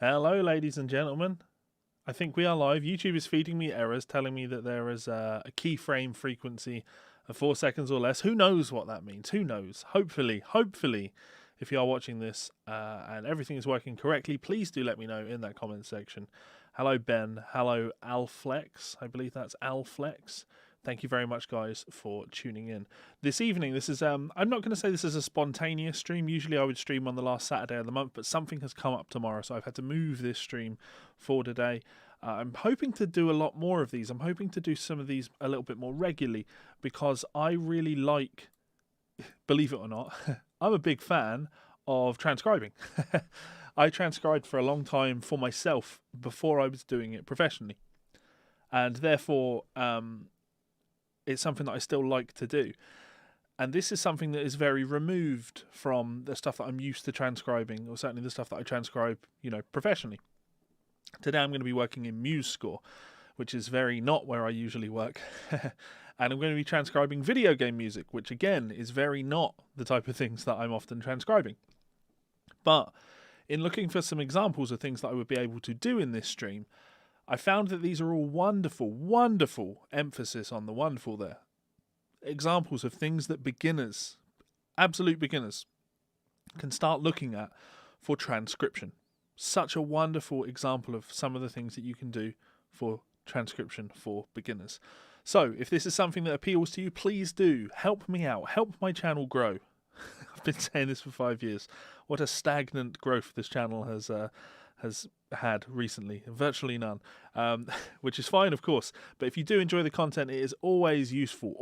Hello, ladies and gentlemen. I think we are live. YouTube is feeding me errors, telling me that there is a keyframe frequency of 4 seconds or less. Who knows what that means? Who knows? Hopefully, if you are watching this and everything is working correctly, please do let me know in that comment section. Hello, Ben. Hello, Alflex. I believe that's Alflex. Thank you very much, guys, for tuning in. This evening, this is, I'm not going to say this is a spontaneous stream. Usually I would stream on the last Saturday of the month, but something has come up tomorrow, so I've had to move this stream for today. I'm hoping to do a lot more of these. I'm hoping to do some of these a little bit more regularly because I really like, believe it or not, I'm a big fan of transcribing. I transcribed for a long time for myself before I was doing it professionally. And therefore, it's something that I still like to do. And this is something that is very removed from the stuff that I'm used to transcribing, or certainly the stuff that I transcribe, professionally. Today I'm going to be working in MuseScore, which is very not where I usually work. And I'm going to be transcribing video game music, which again is very not the type of things that I'm often transcribing. But in looking for some examples of things that I would be able to do in this stream, I found that these are all wonderful, wonderful, emphasis on the wonderful there, examples of things that beginners, absolute beginners, can start looking at for transcription. Such a wonderful example of some of the things that you can do for transcription for beginners. So if this is something that appeals to you, please do help me out, help my channel grow. I've been saying this for 5 years. What a stagnant growth this channel has had recently, virtually none, which is fine, of course. But if you do enjoy the content, it is always useful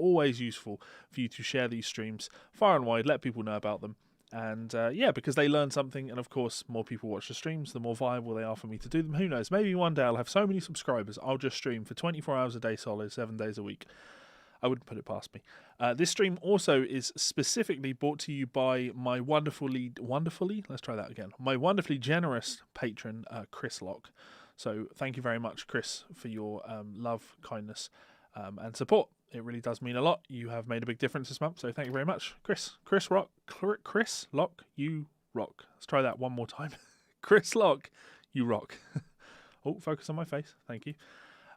for you to share these streams far and wide, let people know about them. And because they learn something, and of course, more people watch the streams, the more viable they are for me to do them. Who knows? Maybe one day I'll have so many subscribers, I'll just stream for 24 hours a day solid, 7 days a week. I wouldn't put it past me. This stream also is specifically brought to you by my my wonderfully generous patron, Chris Locke. So thank you very much, Chris, for your love, kindness, and support. It really does mean a lot. You have made a big difference this month, so thank you very much, Chris. Chris Locke, you rock. Let's try that one more time. Chris Locke, you rock. Oh, focus on my face. Thank you.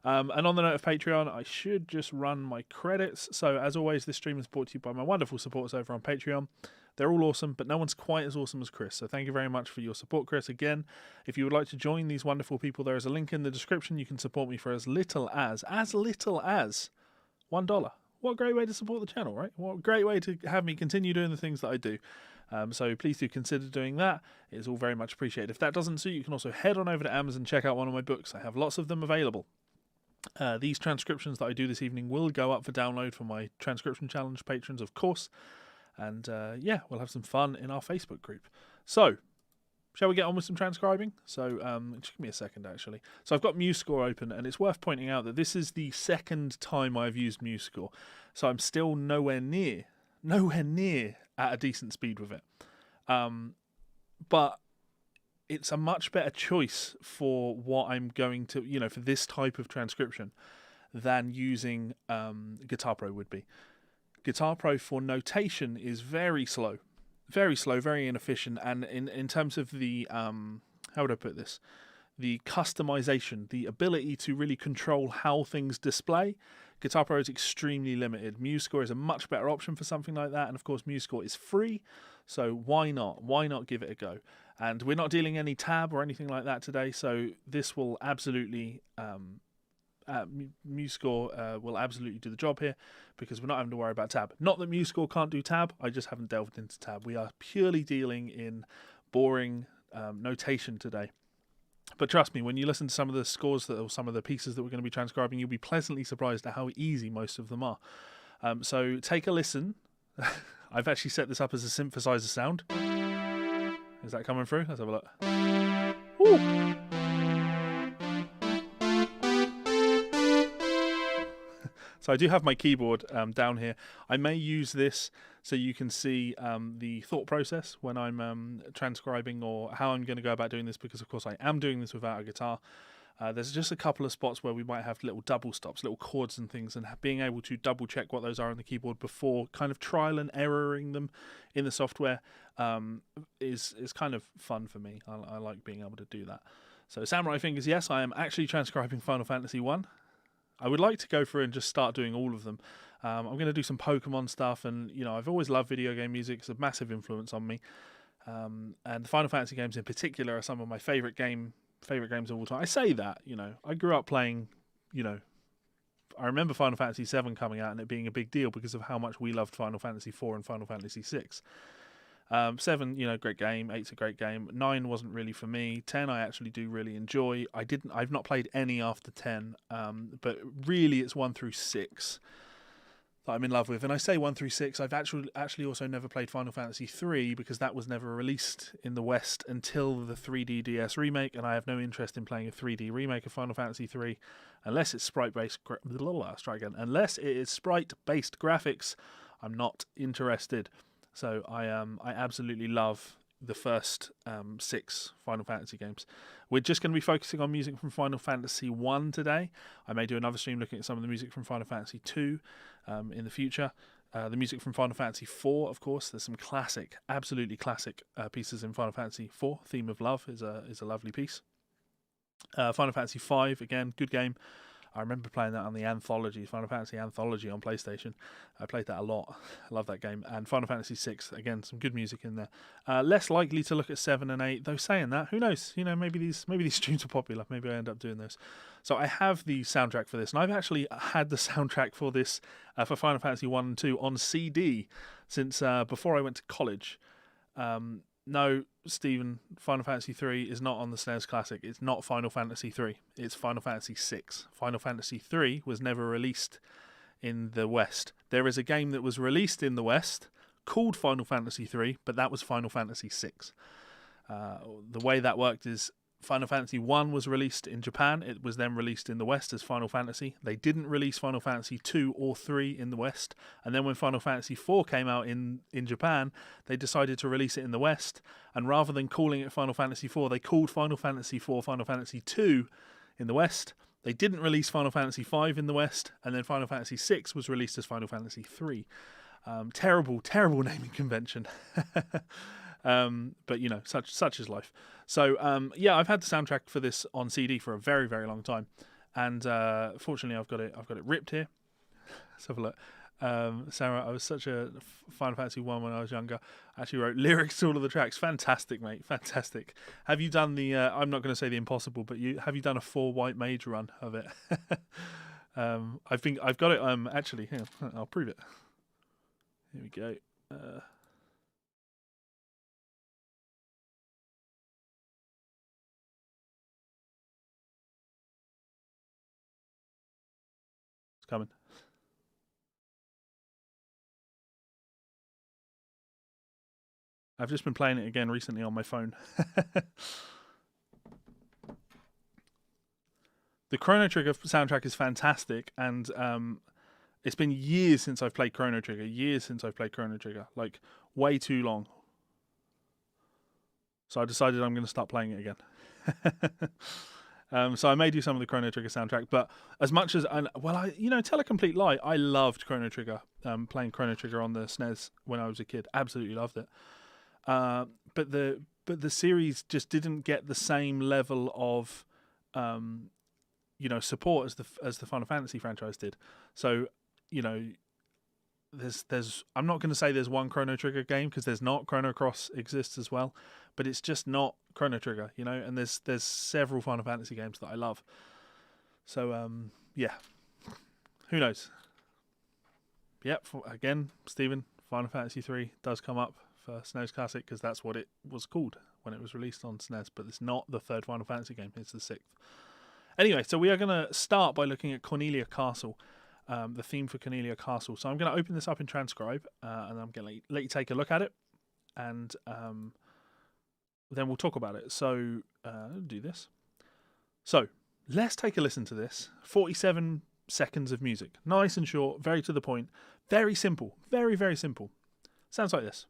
And on the note of Patreon, I should just run my credits. So as always, this stream is brought to you by my wonderful supporters over on Patreon. They're all awesome, but no one's quite as awesome as Chris. So thank you very much for your support, Chris. Again, if you would like to join these wonderful people, there is a link in the description. You can support me for as little as $1. What a great way to support the channel, right? What a great way to have me continue doing the things that I do. So please do consider doing that. It is all very much appreciated. If that doesn't suit you, can also head on over to Amazon and check out one of my books. I have lots of them available. These transcriptions that I do this evening will go up for download for my transcription challenge patrons, of course. And we'll have some fun in our Facebook group. So, shall we get on with some transcribing? So, just give me a second, actually. So I've got MuseScore open, and it's worth pointing out that this is the second time I've used MuseScore. So I'm still nowhere near at a decent speed with it. But it's a much better choice for what I'm going to, for this type of transcription than using Guitar Pro would be. Guitar Pro for notation is very slow, very inefficient. And in terms of the, how would I put this? The customization, the ability to really control how things display, Guitar Pro is extremely limited. MuseScore is a much better option for something like that. And of course, MuseScore is free. So why not? Why not give it a go? And we're not dealing any tab or anything like that today. So this will absolutely, MuseScore will absolutely do the job here because we're not having to worry about tab. Not that MuseScore can't do tab. I just haven't delved into tab. We are purely dealing in boring notation today. But trust me, when you listen to some of the scores or some of the pieces that we're going to be transcribing, you'll be pleasantly surprised at how easy most of them are. So take a listen. I've actually set this up as a synthesizer sound. Is that coming through? Let's have a look. Woo! So I do have my keyboard down here. I may use this so you can see the thought process when I'm transcribing or how I'm going to go about doing this, because of course I am doing this without a guitar. There's just a couple of spots where we might have little double stops, little chords and things, and being able to double check what those are on the keyboard before kind of trial and erroring them in the software is kind of fun for me. I like being able to do that. So Samurai Fingers, yes, I am actually transcribing Final Fantasy 1. I would like to go through and just start doing all of them. I'm going to do some Pokemon stuff, and I've always loved video game music. It's a massive influence on me. And the Final Fantasy games in particular are some of my favorite games of all time. I say that, I grew up playing, I remember Final Fantasy 7 coming out and it being a big deal because of how much we loved Final Fantasy 4 and Final Fantasy 6. 7, great game. 8's a great game. 9 wasn't really for me. 10, I actually do really enjoy. I've not played any after 10, but really it's 1 through 6 that I'm in love with. And I say 1 through 6. I've actually also never played Final Fantasy 3 because that was never released in the West until the 3D DS remake, and I have no interest in playing a 3D remake of Final Fantasy 3 unless it's sprite-based. Unless it is sprite-based graphics, I'm not interested. So I absolutely love the first 6 Final Fantasy games. We're just going to be focusing on music from Final Fantasy 1 today. I may do another stream looking at some of the music from Final Fantasy 2 in the future. The music from Final Fantasy 4, of course. There's some classic, absolutely classic pieces in Final Fantasy 4. Theme of Love is a lovely piece. Final Fantasy 5, again, good game. I remember playing that on the Anthology, Final Fantasy Anthology on PlayStation. I played that a lot. I love that game. And Final Fantasy 6, again, some good music in there. Less likely to look at 7 and 8, though saying that, who knows? Maybe these streams are popular. Maybe I end up doing those. So I have the soundtrack for this, and I've actually had the soundtrack for this, for Final Fantasy 1 and 2 on CD since before I went to college. No, Stephen, Final Fantasy 3 is not on the SNES Classic. It's not Final Fantasy 3. It's Final Fantasy 6. Final Fantasy 3 was never released in the West. There is a game that was released in the West called Final Fantasy 3, but that was Final Fantasy 6. The way that worked is Final Fantasy 1 was released in Japan. It was then released in the West as Final Fantasy. They didn't release Final Fantasy 2 or 3 in the West. And then when Final Fantasy 4 came out in Japan, they decided to release it in the West. And rather than calling it Final Fantasy 4, they called Final Fantasy 4 Final Fantasy 2 in the West. They didn't release Final Fantasy 5 in the West. And then Final Fantasy 6 was released as Final Fantasy 3. Terrible, terrible naming convention. But such is life. So I've had the soundtrack for this on CD for a very, very long time, and fortunately I've got it ripped here. Let's have a look. Sarah, I was such a Final Fantasy 1 when I was younger. I actually wrote lyrics to all of the tracks. Fantastic, mate. Fantastic. Have you done the? I'm not going to say the impossible, but have you done a 4 White Mage run of it? I've got it. Actually, here, I'll prove it. Here we go. Coming. I've just been playing it again recently on my phone. The Chrono Trigger soundtrack is fantastic, and it's been years since I've played Chrono Trigger. Like, way too long. So I decided I'm going to start playing it again. So I may do some of the Chrono Trigger soundtrack, but as much as tell a complete lie, I loved Chrono Trigger. Playing Chrono Trigger on the SNES when I was a kid, absolutely loved it. But the series just didn't get the same level of support as the Final Fantasy franchise did. So there's I'm not going to say there's one Chrono Trigger game, because there's not. Chrono Cross exists as well, but it's just not Chrono Trigger, and there's several Final Fantasy games that I love. So who knows? Yep, again, Stephen, Final Fantasy 3 does come up for SNES Classic because that's what it was called when it was released on SNES, but it's not the 3rd Final Fantasy game, it's the 6th. Anyway, so we are going to start by looking at Cornelia Castle. The theme for Cornelia Castle. So I'm going to open this up in Transcribe, and I'm going to let you take a look at it, and then we'll talk about it. So do this. So let's take a listen to this. 47 seconds of music. Nice and short, very to the point, very simple, very, very simple. Sounds like this.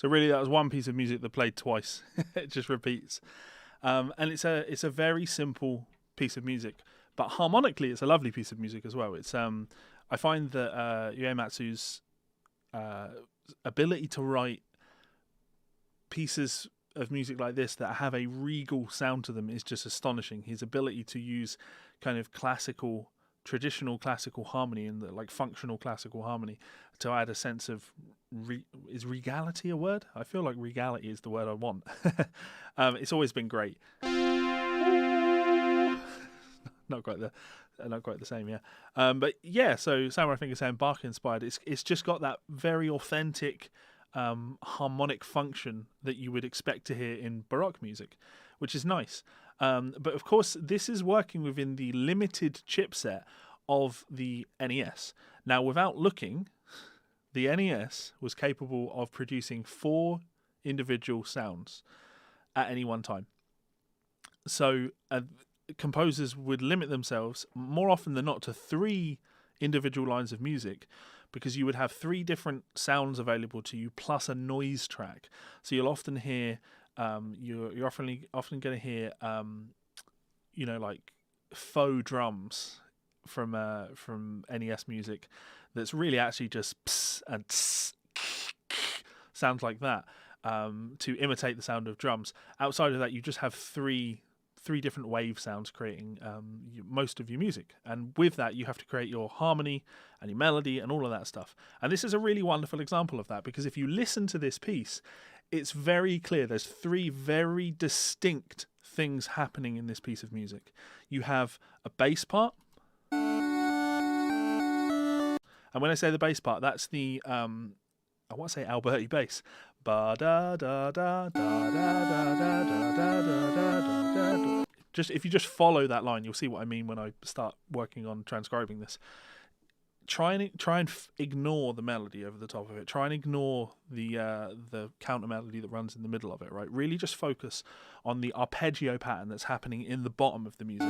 So really, that was one piece of music that played twice. It just repeats, and it's a very simple piece of music, but harmonically, it's a lovely piece of music as well. It's I find that Uematsu's ability to write pieces of music like this that have a regal sound to them is just astonishing. His ability to use kind of traditional classical harmony and like functional classical harmony to add a sense of is regality a word? I feel like regality is the word I want. It's always been great. Not quite the same, yeah. But yeah, so Samurai Finger saying Bach inspired. It's just got that very authentic harmonic function that you would expect to hear in Baroque music, which is nice. But of course, this is working within the limited chipset of the NES. Now, without looking, the NES was capable of producing 4 individual sounds at any one time. So composers would limit themselves more often than not to 3 individual lines of music, because you would have 3 different sounds available to you plus a noise track. So you'll often hear you're often going to hear like faux drums from NES music that's really actually just pss and tss, sounds like that to imitate the sound of drums. Outside of that, you just have three different wave sounds creating most of your music, and with that you have to create your harmony and your melody and all of that stuff. And this is a really wonderful example of that, because if you listen to this piece, it's very clear there's 3 very distinct things happening in this piece of music. You have a bass part, and when I say the bass part, that's the I want to say Alberti bass. Ba da da da da da da da da da da da. Just if you just follow that line, you'll see what I mean when I start working on transcribing this. Try and ignore the melody over the top of it. Try and ignore the counter melody that runs in the middle of it. Right, really just focus on the arpeggio pattern that's happening in the bottom of the music.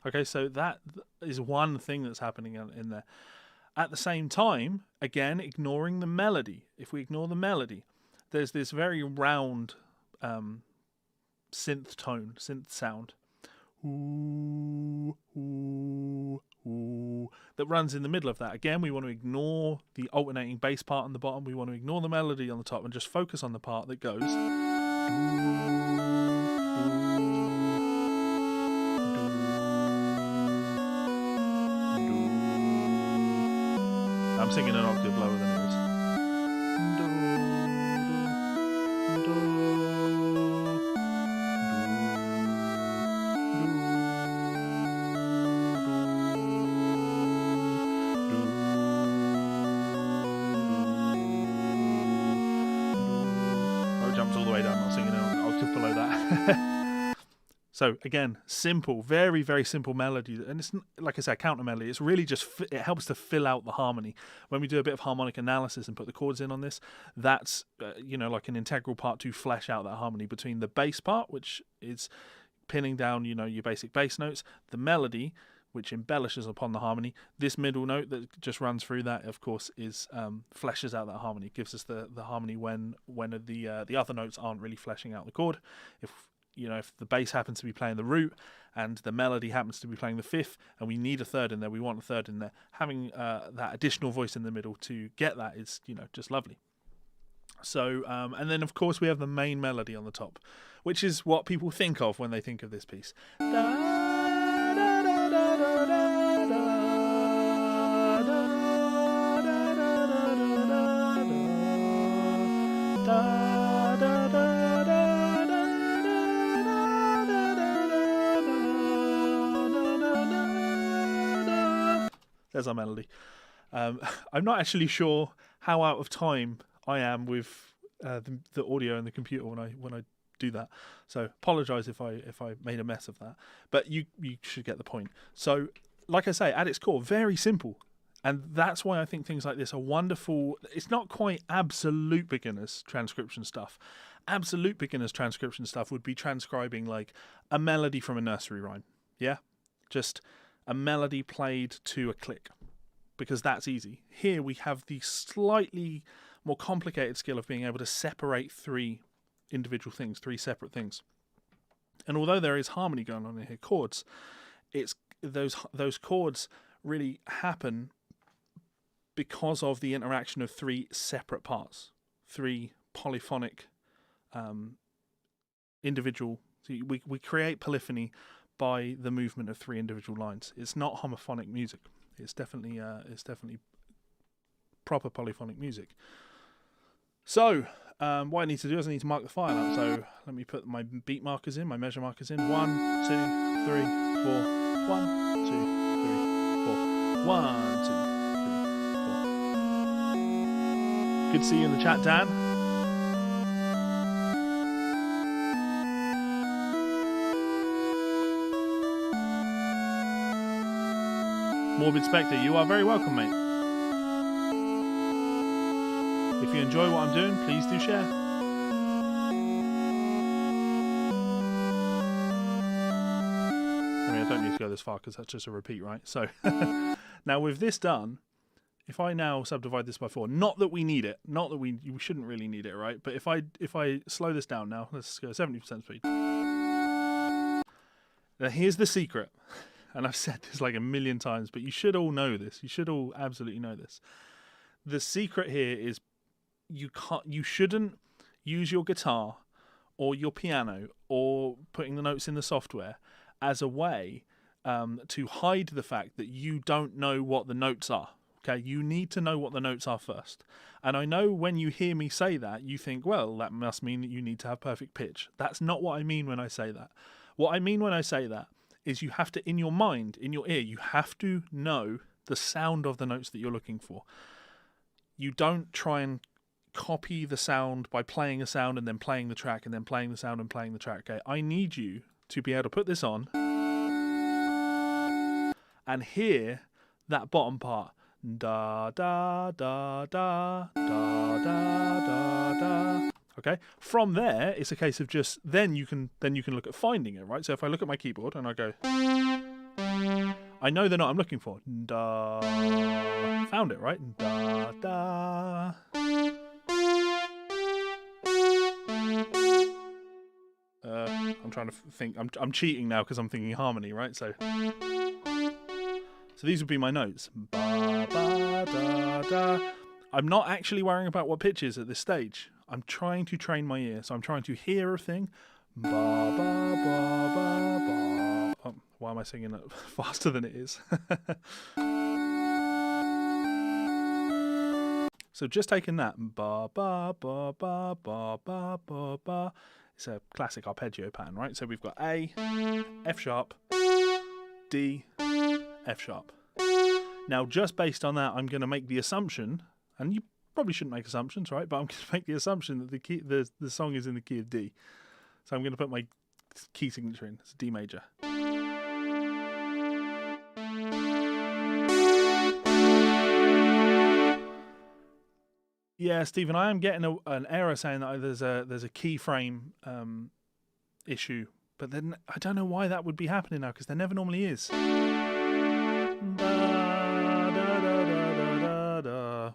Okay, so that is one thing that's happening in there. At the same time, again, ignoring the melody. If we ignore the melody, there's this very round synth sound ooh, ooh, ooh, that runs in the middle of that. Again, we want to ignore the alternating bass part on the bottom. We want to ignore the melody on the top and just focus on the part that goes I'm singing an octave lower than it is. Oh, it jumps all the way down. I'm singing an octave below that. So again, simple, very, very simple melody. And it's, like I said, counter melody. It's really just, it helps to fill out the harmony. When we do a bit of harmonic analysis and put the chords in on this, that's, like an integral part to flesh out that harmony between the bass part, which is pinning down, your basic bass notes, the melody, which embellishes upon the harmony. This middle note that just runs through that, of course, is fleshes out that harmony, gives us the harmony when the other notes aren't really fleshing out the chord. If the bass happens to be playing the root and the melody happens to be playing the fifth, and we need a third in there, we want a third in there, having that additional voice in the middle to get that is, just lovely. So, and then of course we have the main melody on the top, which is what people think of when they think of this piece. There's our melody. I'm not actually sure how out of time I am with the audio and the computer when I do that. So apologise if I made a mess of that. But you should get the point. So like I say, at its core, very simple. And that's why I think things like this are wonderful. It's not quite absolute beginners transcription stuff. Absolute beginners transcription stuff would be transcribing like a melody from a nursery rhyme. Yeah? Just a melody played to a click. Because that's easy. Here we have the slightly more complicated skill of being able to separate three individual things, three separate things. And although there is harmony going on in here, chords, it's those chords really happen because of the interaction of three separate parts, three polyphonic individual. So we create polyphony by the movement of three individual lines. It's not homophonic music. It's definitely proper polyphonic music. So what I need to do is I need to mark the file out. So let me put my beat markers in, my measure markers in. 1, 2, 3, 4. 1, 2, 3, 4. 1, 2, 3, 4. Good to see you in the chat, Dan. Morbid Spectre, you are very welcome, mate. If you enjoy what I'm doing, please do share. I mean, I don't need to go this far because that's just a repeat, right? So now with this done, if I now subdivide this by 4, not that we need it, not that we shouldn't really need it, right? But if I slow this down now, let's go 70% speed. Now here's the secret. And I've said this like a million times, but you should all know this. You should all absolutely know this. The secret here is you shouldn't use your guitar or your piano or putting the notes in the software as a way to hide the fact that you don't know what the notes are. Okay, you need to know what the notes are first. And I know when you hear me say that, you think, well, that must mean that you need to have perfect pitch. That's not what I mean when I say that. What I mean when I say that is you have to, in your mind, in your ear, you have to know the sound of the notes that you're looking for. You don't try and copy the sound by playing a sound and then playing the track and then playing the sound and playing the track. Okay, I need you to be able to put this on and hear that bottom part. Da da da da da da da da. Okay. From there, it's a case of just then you can look at finding it, right? So if I look at my keyboard and I go, I know the note I'm looking for. Da. Found it, right? Da da. I'm trying to think. I'm cheating now because I'm thinking harmony, right? So these would be my notes. Ba, ba, da, da. I'm not actually worrying about what pitch is at this stage. I'm trying to train my ear. So I'm trying to hear a thing. Ba, ba, ba, ba, ba. Oh, why am I singing that faster than it is? So just taking that. Ba, ba, ba, ba, ba, ba, ba, ba. It's a classic arpeggio pattern, right? So we've got A, F sharp, D, F sharp. Now, just based on that, I'm going to make the assumption, and you probably shouldn't make assumptions, right? But I'm going to make the assumption that the song is in the key of D. So I'm going to put my key signature in. It's D major. Yeah, Stephen, I am getting an error saying that there's a keyframe issue, but then I don't know why that would be happening now because there never normally is.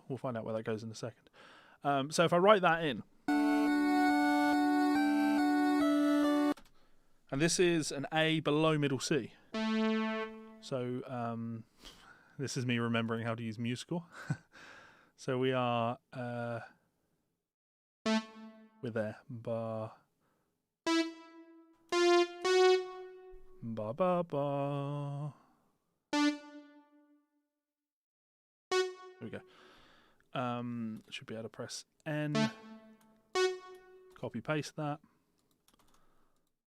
We'll find out where that goes in a second. So if I write that in, and this is an A below middle C. So this is me remembering how to use musical. So we are, we're there. Ba, ba, ba, ba. There we go. Should be able to press N, copy paste that.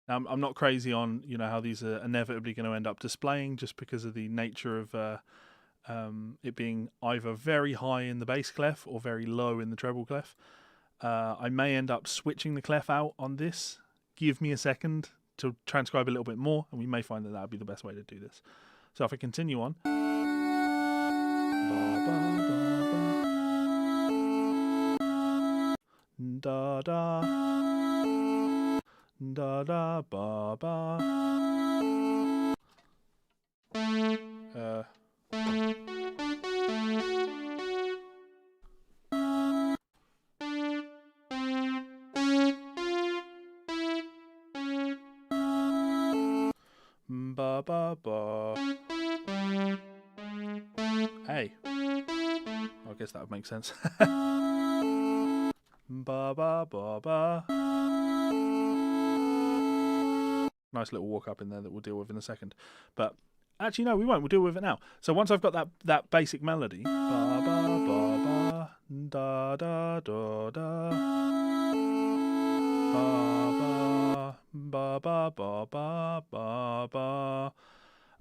Now, I'm not crazy on how these are inevitably going to end up displaying just because of the nature of it being either very high in the bass clef or very low in the treble clef. I may end up switching the clef out on this give me a second to transcribe a little bit more, and we may find that would be the best way to do this. So if I continue on. Da da da da ba ba. Ba ba ba. Hey. I guess that would make sense. Ba ba ba ba. Nice little walk up in there that we'll deal with in a second. But actually, no, we won't. We'll deal with it now. So once I've got that basic melody, ba ba ba ba, da da da da, ba ba ba ba ba ba.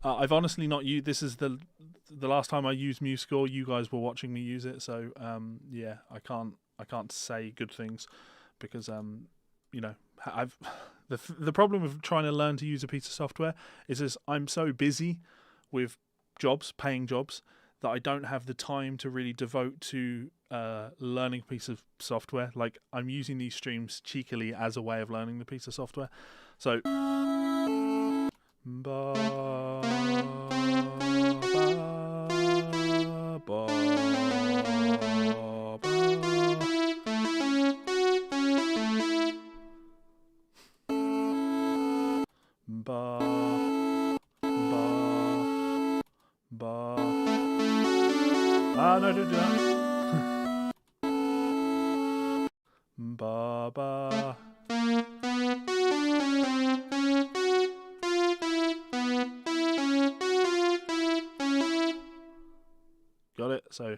I've honestly not used. This is the last time I used MuseScore. You guys were watching me use it, so yeah, I can't say good things because you know, I've the problem with trying to learn to use a piece of software is I'm so busy with jobs, paying jobs, that I don't have the time to really devote to learning a piece of software. Like, I'm using these streams cheekily as a way of learning the piece of software. So ba ba ba ba ba ba. Ah, no, don't do that. Ba ba. Got it. So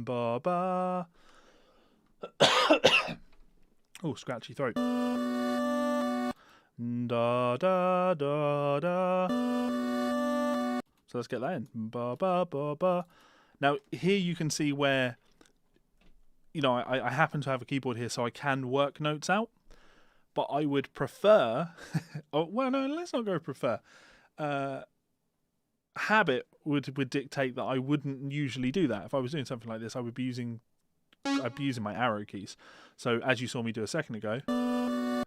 ba ba. Oh, scratchy throat. Da da da da. So let's get that in. Ba ba ba ba. Now here you can see where, you know, I happen to have a keyboard here, so I can work notes out. But I would prefer. Oh, well, no, let's not go prefer. Habit would dictate that I wouldn't usually do that. If I was doing something like this, I'd be using my arrow keys. So as you saw me do a second ago, ba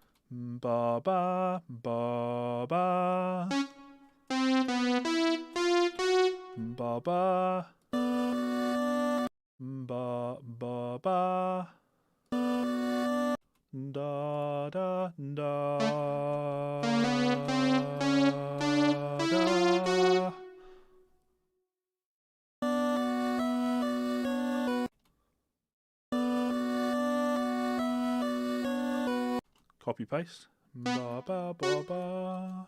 ba ba ba ba ba ba ba ba da da da da. Copy paste. Ba ba ba ba.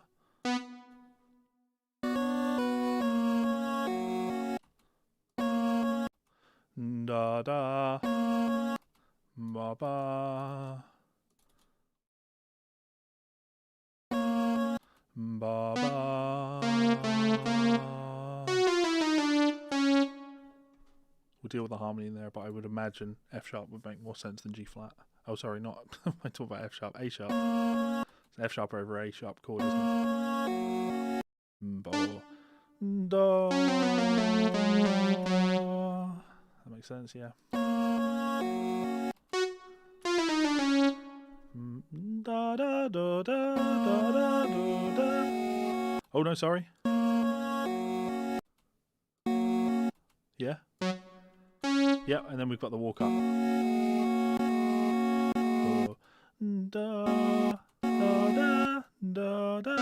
Da da. Ba ba. Ba ba. We'll deal with the harmony in there, but I would imagine F sharp would make more sense than G flat. Oh, sorry, not. I talk about F sharp, A sharp. It's F sharp over A sharp chord, isn't it? Ba da. That makes sense, yeah. Da da da da da da da. Oh no, sorry. Yeah. Yeah, and then we've got the walk up. Da da da da da.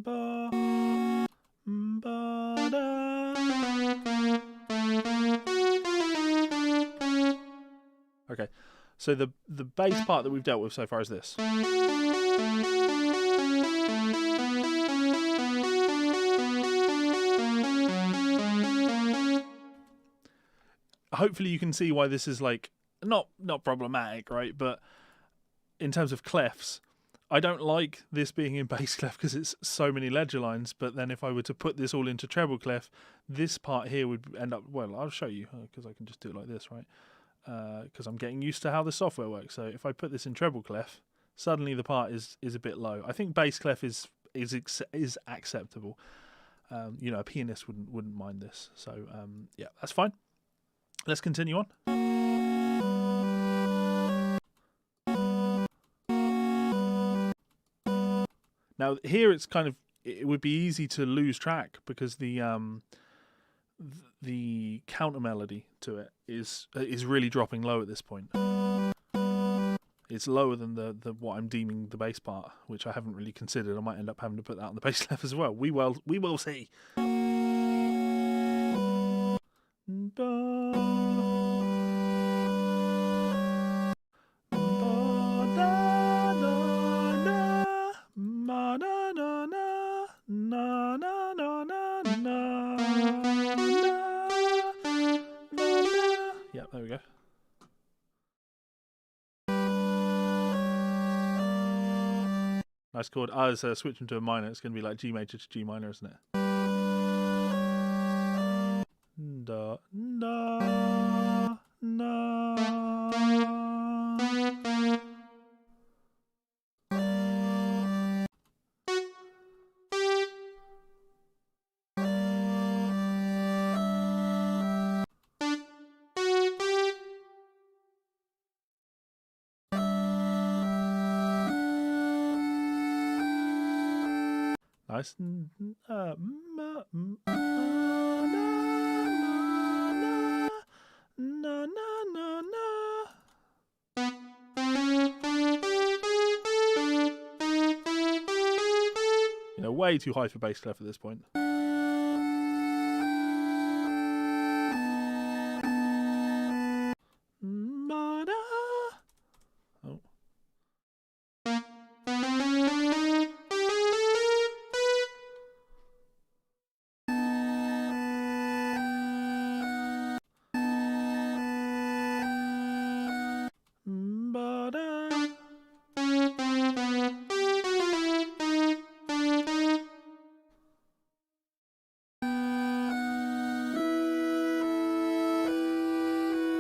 Ba ba da. Okay, so the bass part that we've dealt with so far is this. Hopefully you can see why this is like not problematic, right? But in terms of clefs, I don't like this being in bass clef because it's so many ledger lines, but then if I were to put this all into treble clef, this part here would end up, well, I'll show you because I can just do it like this, right? Because I'm getting used to how the software works. So if I put this in treble clef, suddenly the part is a bit low. I think bass clef is acceptable. You know, a pianist wouldn't mind this. So yeah, that's fine. Let's continue on. Now here it would be easy to lose track because the counter melody to it is really dropping low at this point. It's lower than the what I'm deeming the bass part, which I haven't really considered. I might end up having to put that on the bass clef as well. We will see. Yeah, there we go. Nice chord. So switching to a minor, it's going to be like G major to G minor, isn't it? Da, da, da. Nice. You know, way too high for bass clef at this point. Oh.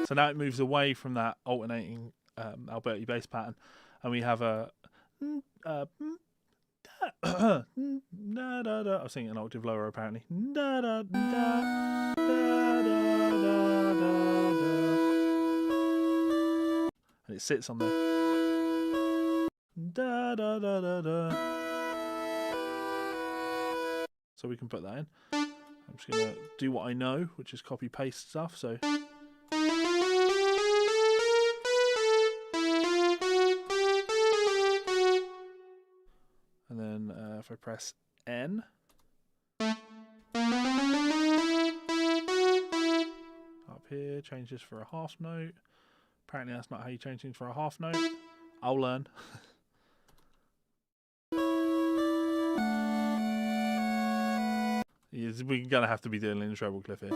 So now it moves away from that alternating Alberti bass pattern, and we have a I was singing an octave lower apparently. And it sits on there. So we can put that in. I'm just gonna do what I know, which is copy paste stuff. So. And then if I press N, up here, change this for a half note. Apparently that's not how you change things for a half note. I'll learn. Yes, we're going to have to be doing in treble clef here.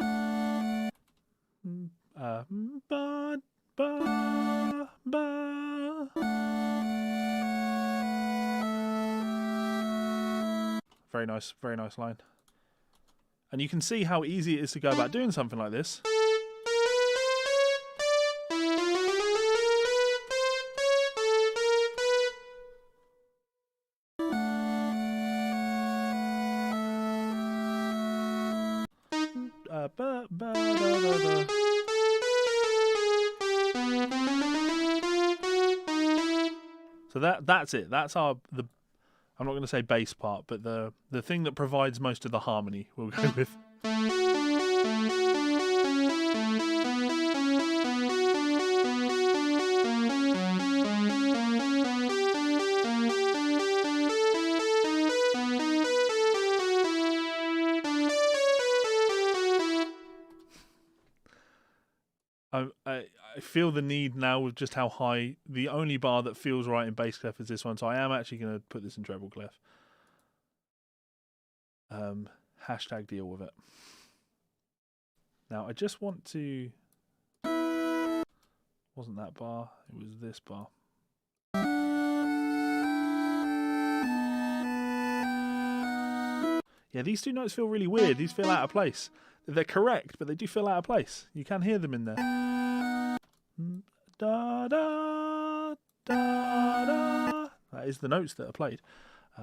Very nice line. And you can see how easy it is to go about doing something like this. So that's it. That's the I'm not going to say bass part, but the thing that provides most of the harmony we'll go with. I feel the need now with just how high, the only bar that feels right in bass clef is this one, so I am actually going to put this in treble clef. Hashtag deal with it. Now I just want to, wasn't that bar, it was this bar. Yeah, these two notes feel really weird. These feel out of place. They're correct, but they do feel out of place. You can hear them in there. Da, da, da, da. That is the notes that are played.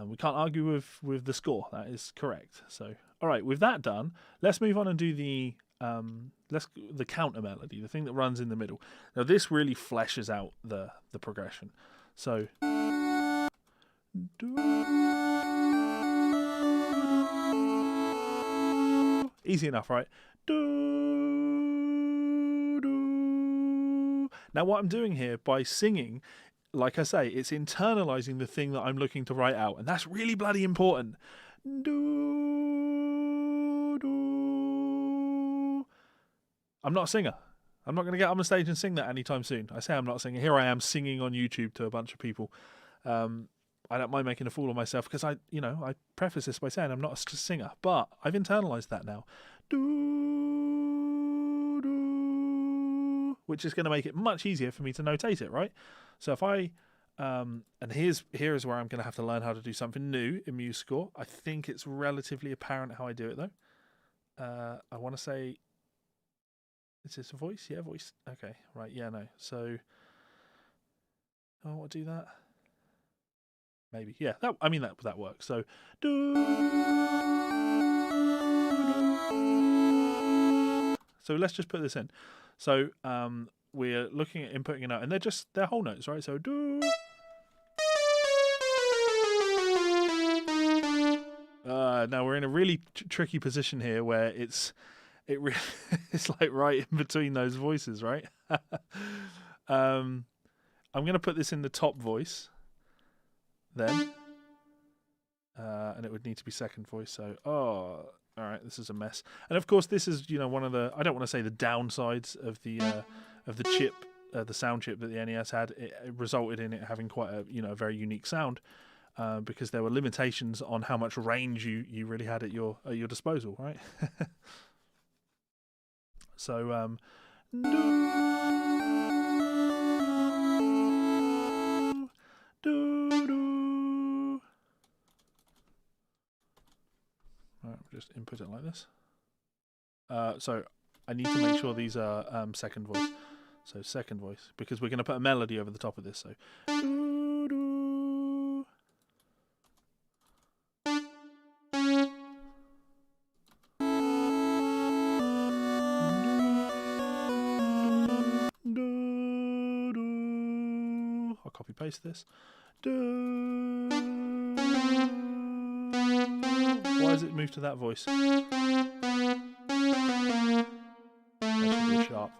We can't argue with the score. That is correct. So, all right, with that done, let's move on and do the counter melody, the thing that runs in the middle. Now, this really fleshes out the progression. So, easy enough, right? Now, what I'm doing here by singing, like I say, it's internalizing the thing that I'm looking to write out, and that's really bloody important. I'm not a singer. I'm not going to get on the stage and sing that anytime soon. I say I'm not a singer. Here I am singing on YouTube to a bunch of people. I don't mind making a fool of myself because I preface this by saying I'm not a singer, but I've internalized that now. Which is going to make it much easier for me to notate it, right? So if I, and here is where I'm going to have to learn how to do something new in MuseScore. I think it's relatively apparent how I do it though. I want to say, is this a voice? Yeah, voice. Okay, right. Yeah, no. So, I want to do that. Maybe, yeah. That works. So, so let's just put this in. So, we're looking at inputting a note, and they're whole notes, right? So, do. Now we're in a really tricky position here, where it's like right in between those voices, right? I'm going to put this in the top voice. Then, and it would need to be second voice. So, all right, this is a mess. And of course, this is one of the, I don't want to say the downsides of the chip, the sound chip that the NES had. It resulted in it having quite a a very unique sound, because there were limitations on how much range you really had at your disposal, right? So, just input it like this. So I need to make sure these are second voice. So second voice, because we're going to put a melody over the top of this. So I'll copy paste this. Why has it moved to that voice? That should be a sharp.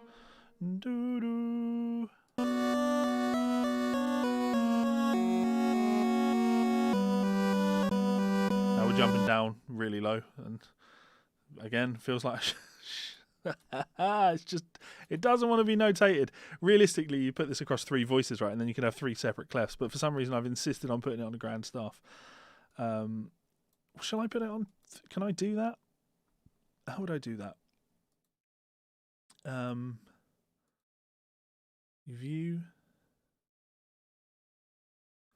Now we're jumping down really low, and again feels like it doesn't want to be notated. Realistically, you put this across 3 voices, right, and then you can have 3 separate clefs. But for some reason, I've insisted on putting it on the grand staff. Shall I put it on? Can I do that? How would I do that? View.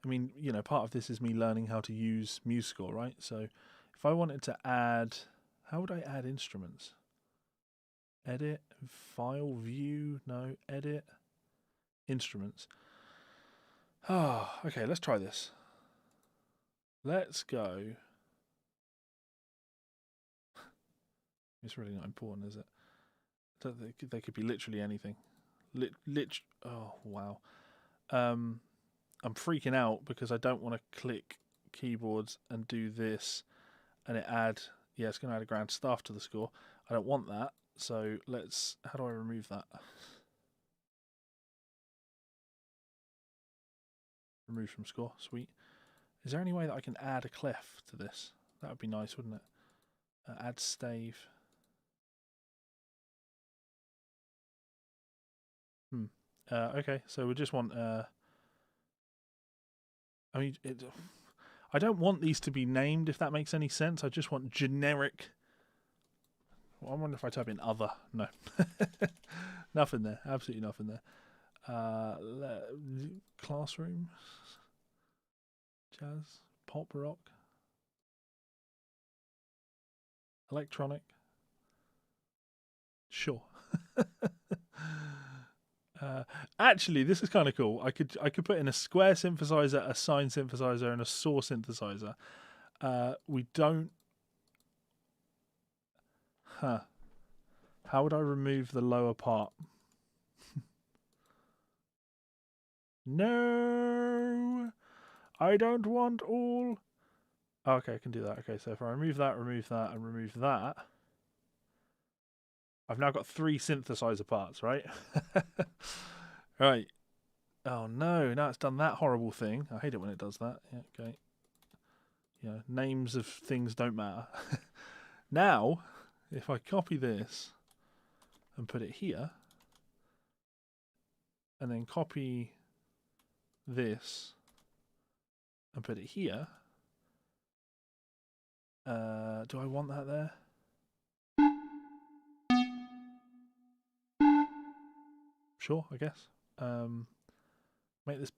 I mean, part of this is me learning how to use MuseScore, right? So if I wanted to add, how would I add instruments? Edit, file, view, no, edit, instruments. Oh, okay, let's try this. Let's go. It's really not important, is it? They could be literally anything. Oh, wow. I'm freaking out because I don't want to click keyboards and do this and it's going to add a grand staff to the score. I don't want that. So how do I remove that? Remove from score, sweet. Is there any way that I can add a clef to this? That would be nice, wouldn't it? Add stave. Okay, so we just want, I don't want these to be named, if that makes any sense. I just want generic. Well, I wonder if I type in other. No. Nothing there. Absolutely nothing there. Classroom. Jazz. Pop rock. Electronic. Sure. Actually, this is kind of cool. I could put in a square synthesizer, a sine synthesizer, and a saw synthesizer. We don't. Huh. How would I remove the lower part? No, I don't want all. Okay, I can do that. Okay, so if I remove that, and remove that, I've now got 3 synthesizer parts, right? Right. Oh no, now it's done that horrible thing. I hate it when it does that. Yeah, okay. Yeah, names of things don't matter. Now, if I copy this and put it here, and then copy this and put it here, do I want that there? Sure, I guess. Make this.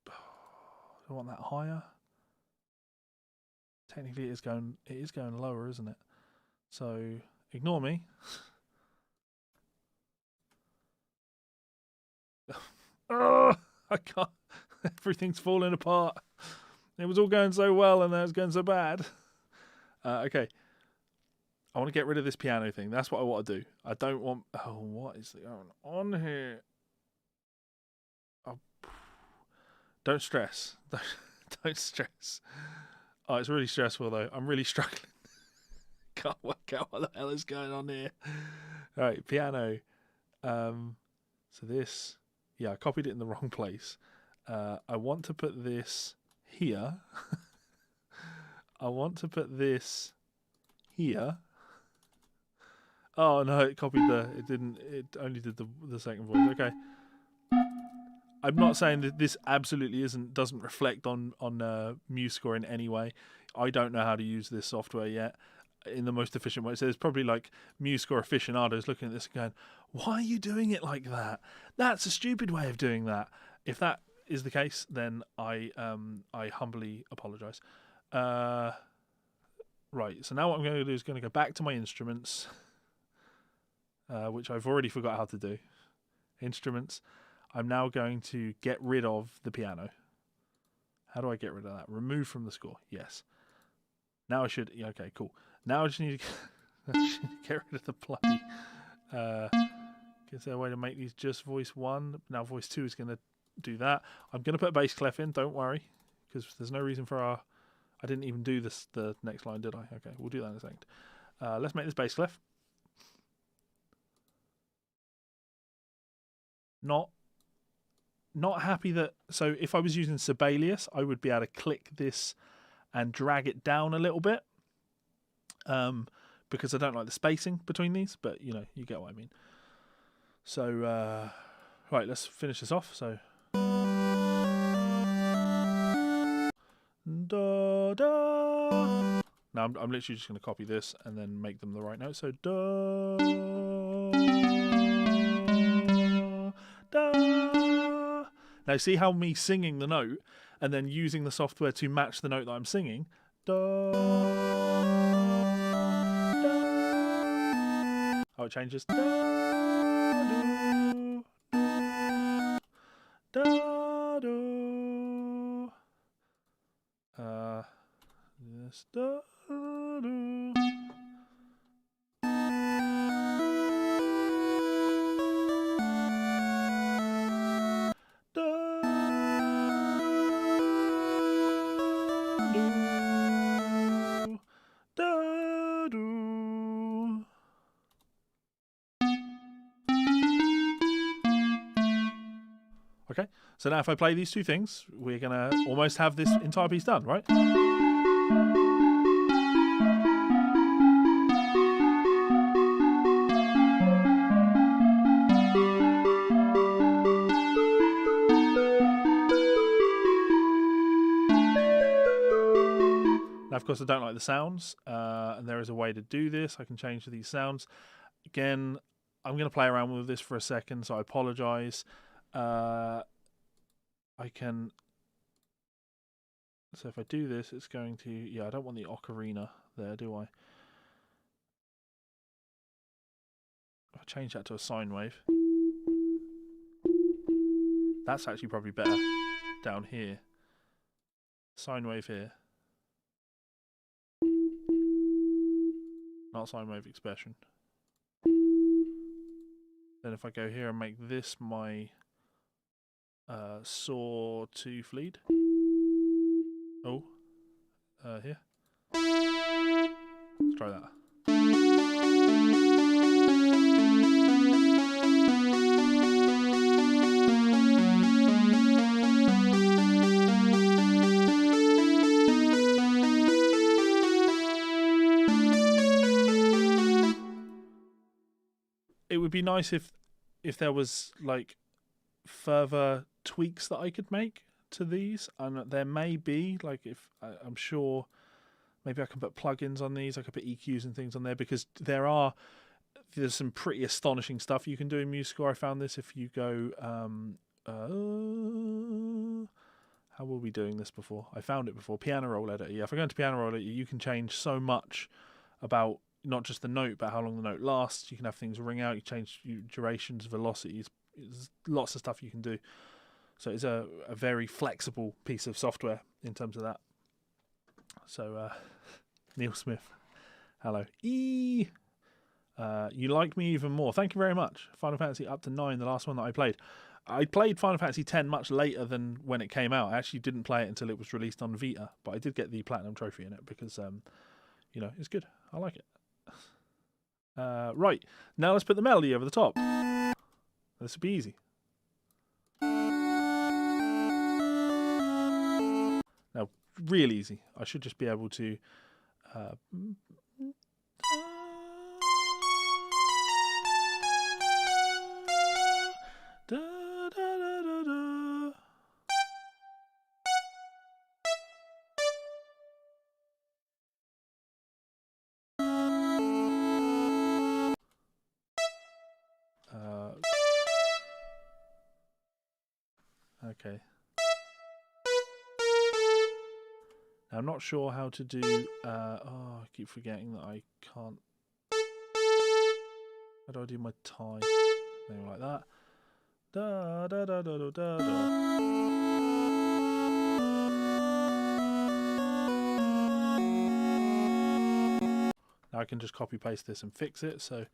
Do I want that higher? Technically, it is going lower, isn't it? So ignore me. Oh, I can't. Everything's falling apart. It was all going so well, and now it's going so bad. Okay. I want to get rid of this piano thing. That's what I want to do. I don't want. Oh, what is going on here? Oh, don't stress. Don't stress. Oh, it's really stressful though. I'm really struggling. Can't work out what the hell is going on here. All right, piano. So this, yeah, I copied it in the wrong place. I want to put this here. I want to put this here. Oh no, it copied it didn't, it only did the second voice. Okay. I'm not saying that this absolutely doesn't reflect on MuseScore in any way. I don't know how to use this software yet in the most efficient way. So there's probably like MuseScore aficionados looking at this and going, why are you doing it like that? That's a stupid way of doing that. If that is the case, then I humbly apologise. Right, so now what I'm going to do is going to go back to my instruments, which I've already forgot how to do. Instruments. I'm now going to get rid of the piano. How do I get rid of that? Remove from the score. Yes. Now I should. Yeah, okay, cool. Now I just need to get rid of the bloody. Is there a way to make these just voice 1? Now voice 2 is going to do that. I'm going to put a bass clef in. Don't worry, because there's no reason for our. I didn't even do this. The next line, did I? Okay, we'll do that in a second. Let's make this bass clef. Not happy that. So if I was using Sibelius, I would be able to click this and drag it down a little bit, because I don't like the spacing between these. But you know, you get what I mean. So right, let's finish this off. So da da. Now I'm literally just going to copy this and then make them the right note. So da da. Now see how me singing the note and then using the software to match the note that I'm singing. Da, da. Oh, it changes. Da, do, da, do. This da, do. Okay, so now if I play these two things, we're going to almost have this entire piece done, right? Now, of course, I don't like the sounds, and there is a way to do this. I can change these sounds. Again, I'm going to play around with this for a second, so I apologise. I can. So if I do this, it's going to. Yeah, I don't want the ocarina there, do I? change that to a sine wave. That's actually probably better down here. Sine wave here. Not sine wave expression. Then if I go here and make this my sawtooth lead. Oh, here. Let's try that. It would be nice if there was like further tweaks that I could make to these, and there may be, like, if I'm sure maybe I can put plugins on these, I could put EQs and things on there, because there's some pretty astonishing stuff you can do in MuseScore. I found this if you go how were we doing this before? I found it before. Piano roll editor. Yeah, if I go into piano roll editor, you can change so much about not just the note, but how long the note lasts. You can have things ring out. You change durations, velocities. There's lots of stuff you can do. So it's a very flexible piece of software in terms of that. So Neil Smith, hello. You like me even more. Thank you very much. Final Fantasy up to 9, the last one that I played. I played Final Fantasy X much later than when it came out. I actually didn't play it until it was released on Vita, but I did get the Platinum Trophy in it because, you know, it's good. I like it. Right, now let's put the melody over the top. This will be easy. Now, real easy. I should just be able to... okay. Now, I'm not sure how to do... I keep forgetting that I can't... How do I do my tie? Something like that. Da da da da da da da. Now I can just copy paste this and fix it. So.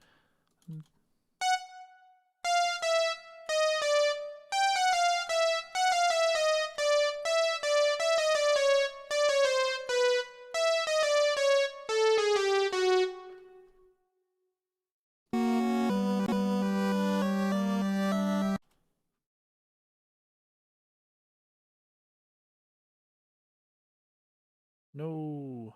No.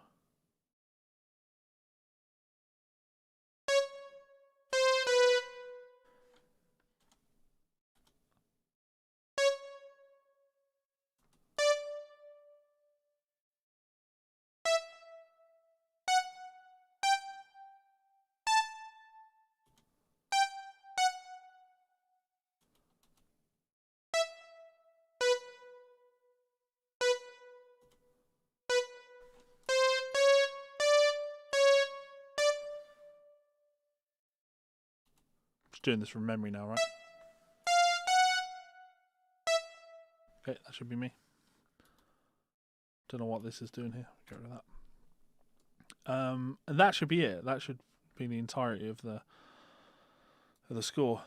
Just doing this from memory now, right? Okay, that should be me. Don't know what this is doing here. Get rid of that. And that should be it. That should be the entirety of the score.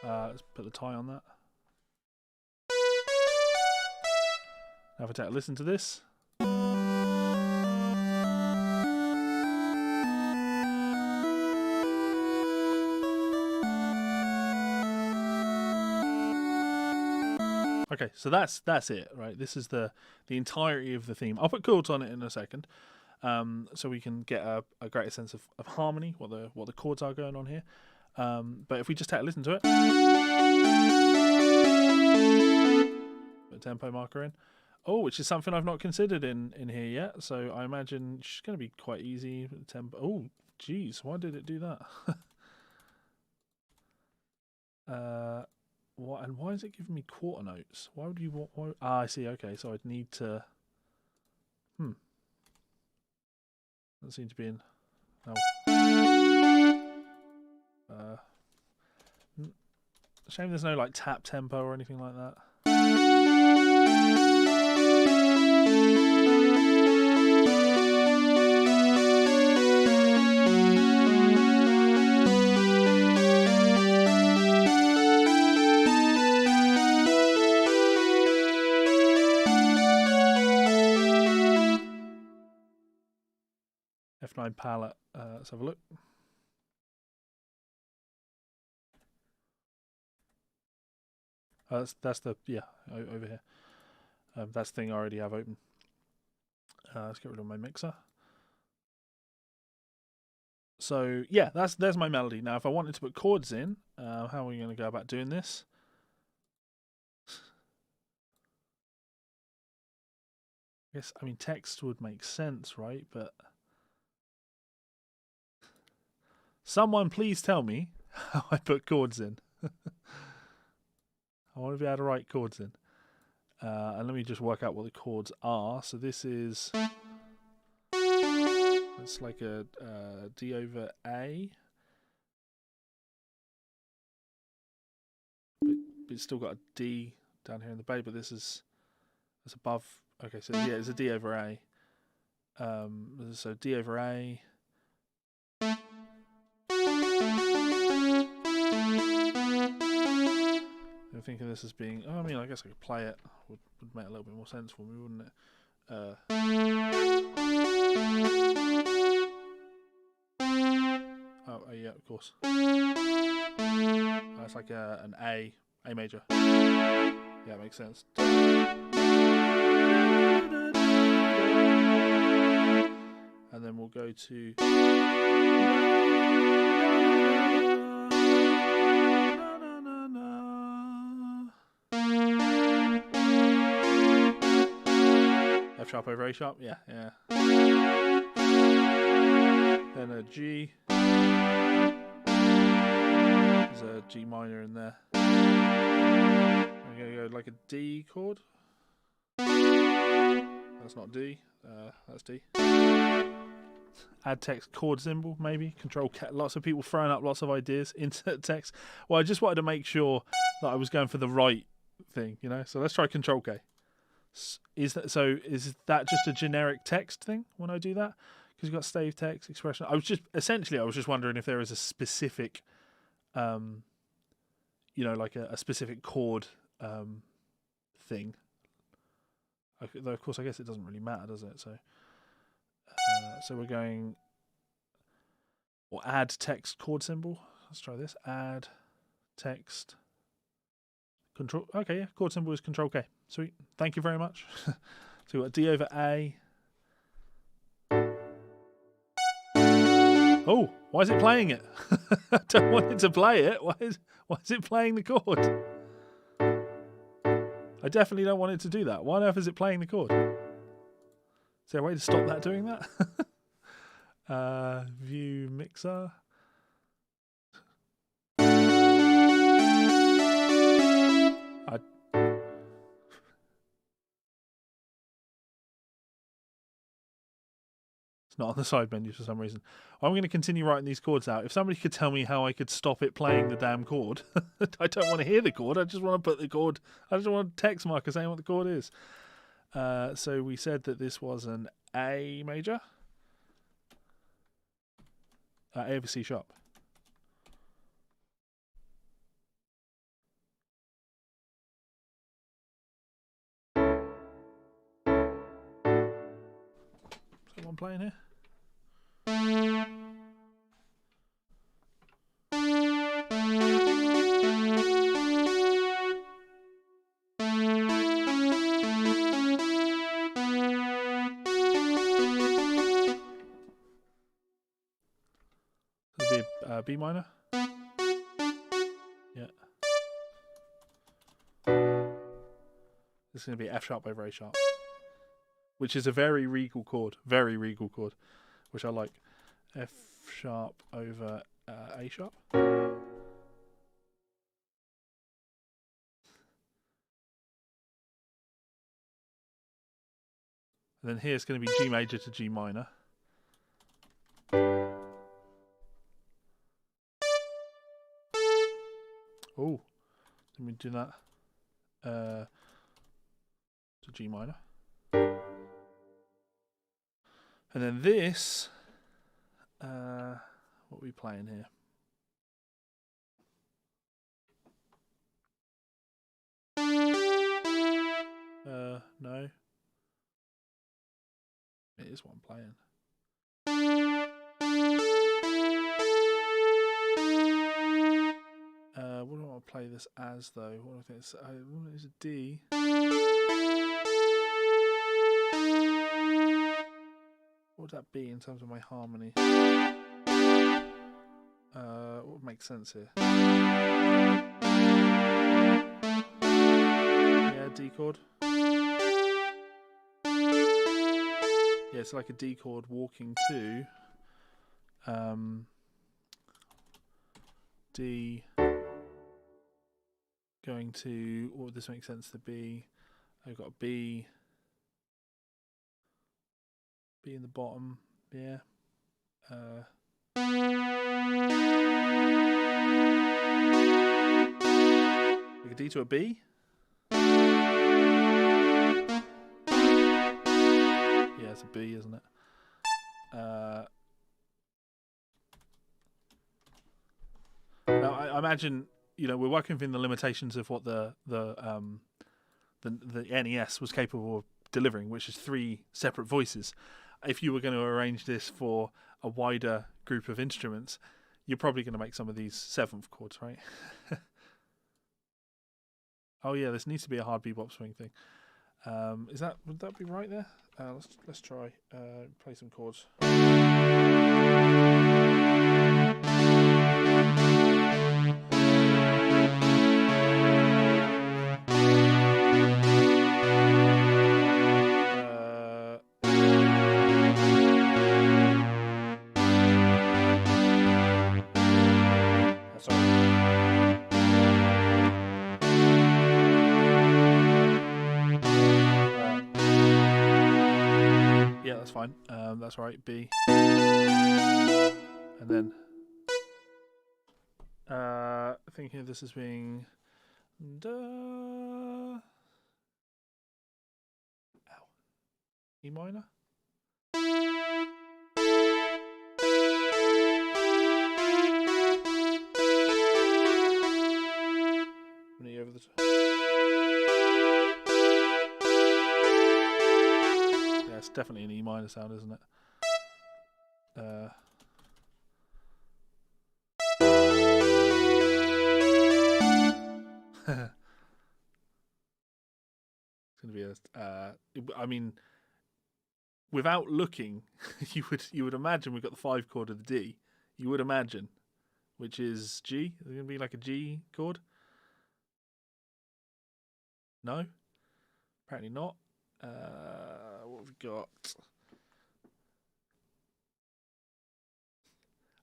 Let's put the tie on that. Now if I take a listen to this. Okay, so that's it, right? This is the entirety of the theme. I'll put chords on it in a second, so we can get a greater sense of harmony, what the chords are going on here. But if we just take a listen to it, put a tempo marker in. Oh, which is something I've not considered in here yet. So I imagine it's going to be quite easy. Tempo. Oh, geez, why did it do that? What, and why is it giving me quarter notes? Why would you want... I see, okay, so I'd need to... doesn't seem to be in. Oh. Shame there's no like tap tempo or anything like that. F9 palette. Let's have a look. That's the over here. That's the thing I already have open. Let's get rid of my mixer. So yeah, there's my melody. Now, if I wanted to put chords in, how are we going to go about doing this? I mean text would make sense, right? But someone please tell me how I put chords in. I want to be able to write chords in. And let me just work out what the chords are. So this is... It's like a D over A. But it's still got a D down here in the bass, but this is... It's above... Okay, so yeah, it's a D over A. So D over A... I'm thinking this as being... Oh, I mean, I guess I could play it. Would make a little bit more sense for me, wouldn't it? Yeah, of course. It's like an A major. Yeah, it makes sense. And then we'll go to... F sharp over A sharp, yeah. Then a G. There's a G minor in there. I'm going to go like a D chord. That's not D. That's D. Add text chord symbol, maybe. Control K. Lots of people throwing up lots of ideas. Insert text. Well, I just wanted to make sure that I was going for the right thing, you know. So let's try Control K. Is that just a generic text thing when I do that? Because you've got stave text, expression. I was just wondering if there is a specific, like a specific chord thing. Though of course I guess it doesn't really matter, does it? So we're going or add text chord symbol. Let's try this. Add text control. Okay, yeah, chord symbol is Control K. Sweet. Thank you very much. So we've got D over A. Oh, why is it playing it? I don't want it to play it. Why is it playing the chord? I definitely don't want it to do that. Why on earth is it playing the chord? Is there a way to stop that doing that? View mixer. It's not on the side menu for some reason. I'm going to continue writing these chords out. If somebody could tell me how I could stop it playing the damn chord. I don't want to hear the chord. I just want to put the chord. I just want a text marker saying what the chord is. So we said that this was an A major. A over C sharp. Is that one playing here? That'd be B minor. Yeah. This is going to be F sharp over A sharp, which is a very regal chord, which I like. F sharp over A sharp. And then here it's going to be G major to G minor. Oh, let me do that. To G minor. And then this, what are we playing here? No. It is what I'm playing. What do I want to play this as, though? What do I think it's a D. What would that be in terms of my harmony? What would make sense here? Yeah, D chord. Yeah, it's like a D chord walking to D, going to, what would this make sense to be? I've got a B in the bottom, yeah. Like a D to a B? Yeah, it's a B, isn't it? Now, I imagine, you know, we're working within the limitations of what the NES was capable of delivering, which is 3 separate voices. If you were going to arrange this for a wider group of instruments, you're probably going to make some of these 7th chords, right? Oh yeah, this needs to be a hard bebop swing thing. Would that be right there? Let's try play some chords. Yeah, that's fine. That's right. B, and then thinking of this as being da. Ow. E minor. Over the yeah, it's definitely an E minor sound, isn't it? It's gonna be a. I mean, without looking, you would imagine we've got the 5 chord of the D. You would imagine, which is G. Is it gonna be like a G chord? No, apparently not. What have we got?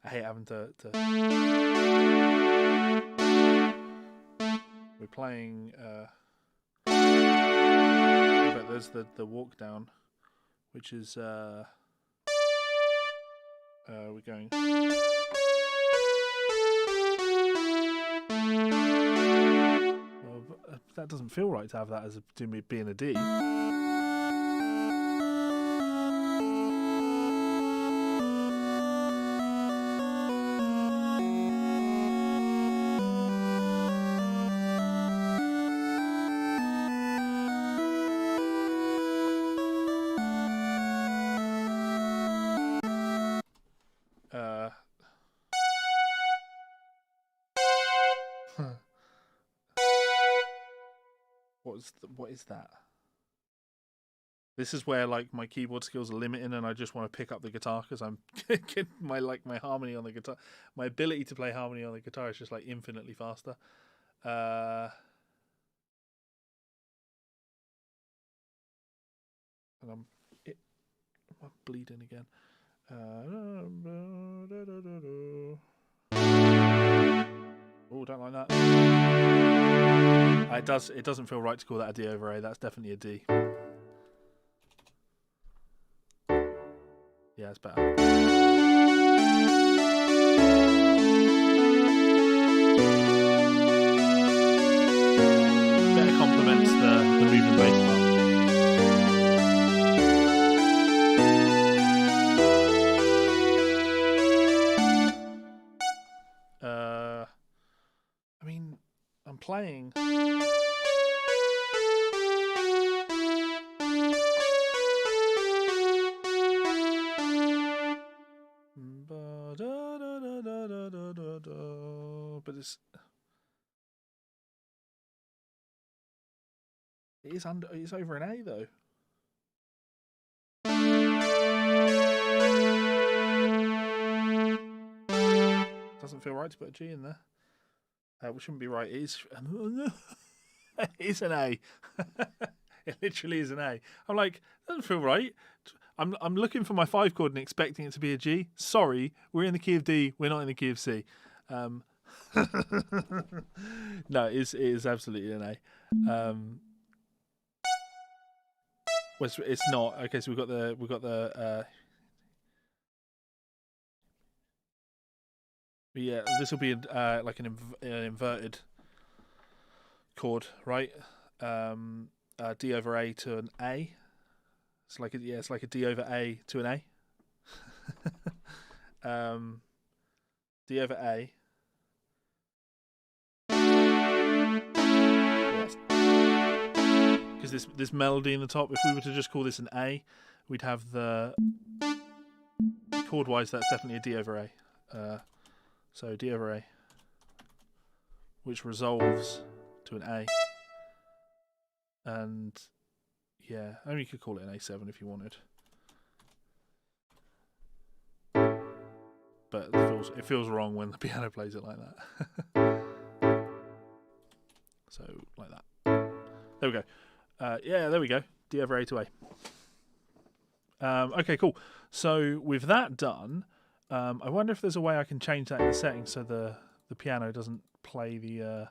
I hate having to. We're playing. But there's the walk down, which is we're going. Well, that doesn't feel right to have that as being a D. What is that? This is where like my keyboard skills are limiting, and I just want to pick up the guitar because I'm my harmony on the guitar. My ability to play harmony on the guitar is just like infinitely faster. And I'm bleeding again. Oh, don't like that. It doesn't feel right to call that a D over A. That's definitely a D. Yeah, it's better. playing. But it's over an A though. Doesn't feel right to put a G in there. Which shouldn't be right. It is. It's an A. It literally is an A. I'm like, doesn't feel right. I'm looking for my 5 chord and expecting it to be a G. Sorry, we're in the key of D. We're not in the key of C. No, it is absolutely an A. Well, it's not. Okay, so we've got the. Yeah, this will be like an inverted chord, right? D over A to an A. It's like it's like a D over A to an A. D over A. Yes. Because this melody in the top, if we were to just call this an A, we'd have the chord-wise that's definitely a D over A. So D over A, which resolves to an A. And yeah, I mean, you could call it an A7 if you wanted. But it feels wrong when the piano plays it like that. So, like that. There we go. Yeah, there we go. D over A to A. Okay, cool. So, with that done, I wonder if there's a way I can change that in the settings so the piano doesn't play the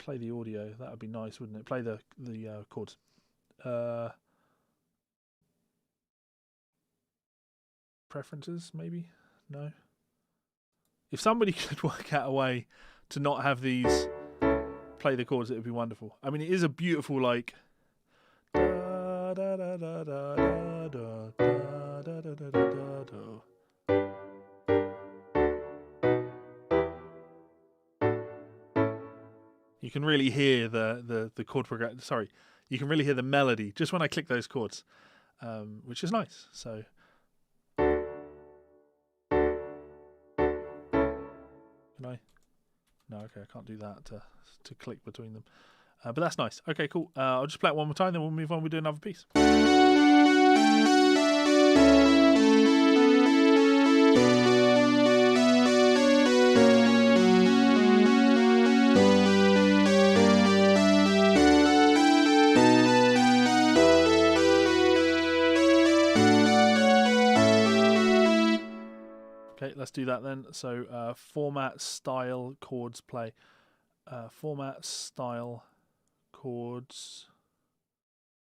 audio. That would be nice, wouldn't it? Play the chords. Preferences, maybe? No. If somebody could work out a way to not have these play the chords, it would be wonderful. I mean, it is a beautiful like. Da, da, da, da, da, da, da, da, da, da, da, da, da. You can really hear the chord progression. Sorry, you can really hear the melody just when I click those chords, which is nice. So, can I? No, okay, I can't do that to click between them. But that's nice. Okay, cool. I'll just play it one more time, then we'll move on. We'll do another piece. Okay, let's do that then. So format, style, chords, play. Format, style, chords.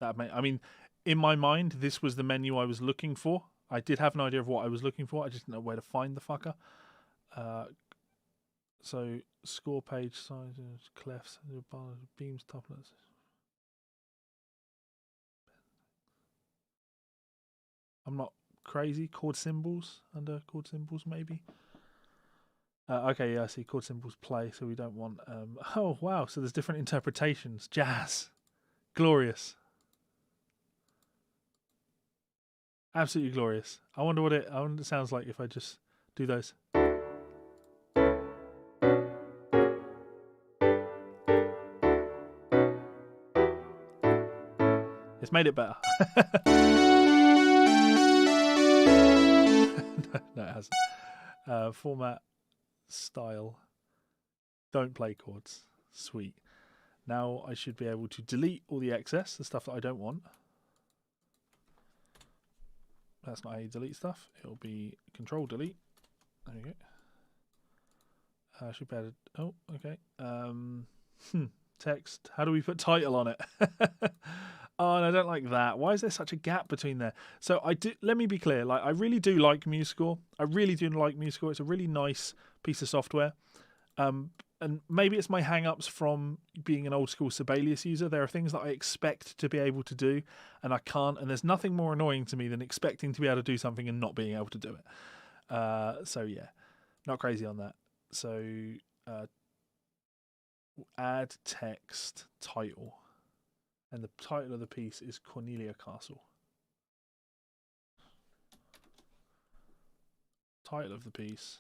I mean, in my mind, this was the menu I was looking for. I did have an idea of what I was looking for. I just didn't know where to find the fucker. So score page sizes, clefs, beams, toplets. I'm not crazy. Chord symbols, under chord symbols maybe. Okay, yeah, I see chord symbols play, so we don't want oh wow, so there's different interpretations. Jazz. Glorious. Absolutely glorious. I wonder what it sounds like if I just do those. It's made it better. No, it hasn't. Format, style, don't play chords. Sweet. Now I should be able to delete all the excess, the stuff that I don't want. That's not how you delete stuff. It'll be Control Delete. There you go. I should be able to. Oh, okay. Text. How do we put title on it? Oh, and I don't like that. Why is there such a gap between there? So let me be clear. Like, I really do like MuseScore. I really do like MuseScore. It's a really nice piece of software. And maybe it's my hang-ups from being an old school Sibelius user. There are things that I expect to be able to do and I can't. And there's nothing more annoying to me than expecting to be able to do something and not being able to do it. So yeah, not crazy on that. So add text title, and the title of the piece is Cornelia Castle. Title of the piece.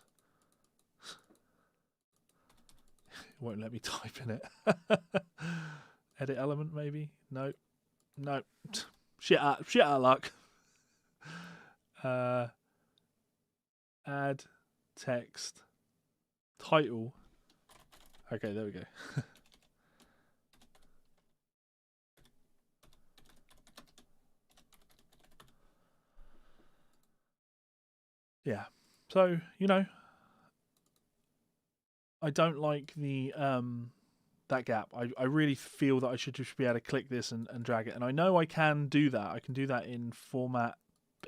It won't let me type in it. Edit element maybe? No. No. Shit out of luck. Add text title. Okay, there we go. Yeah. So, you know, I don't like the that gap. I really feel that I should just be able to click this and drag it. And I know I can do that. I can do that in format.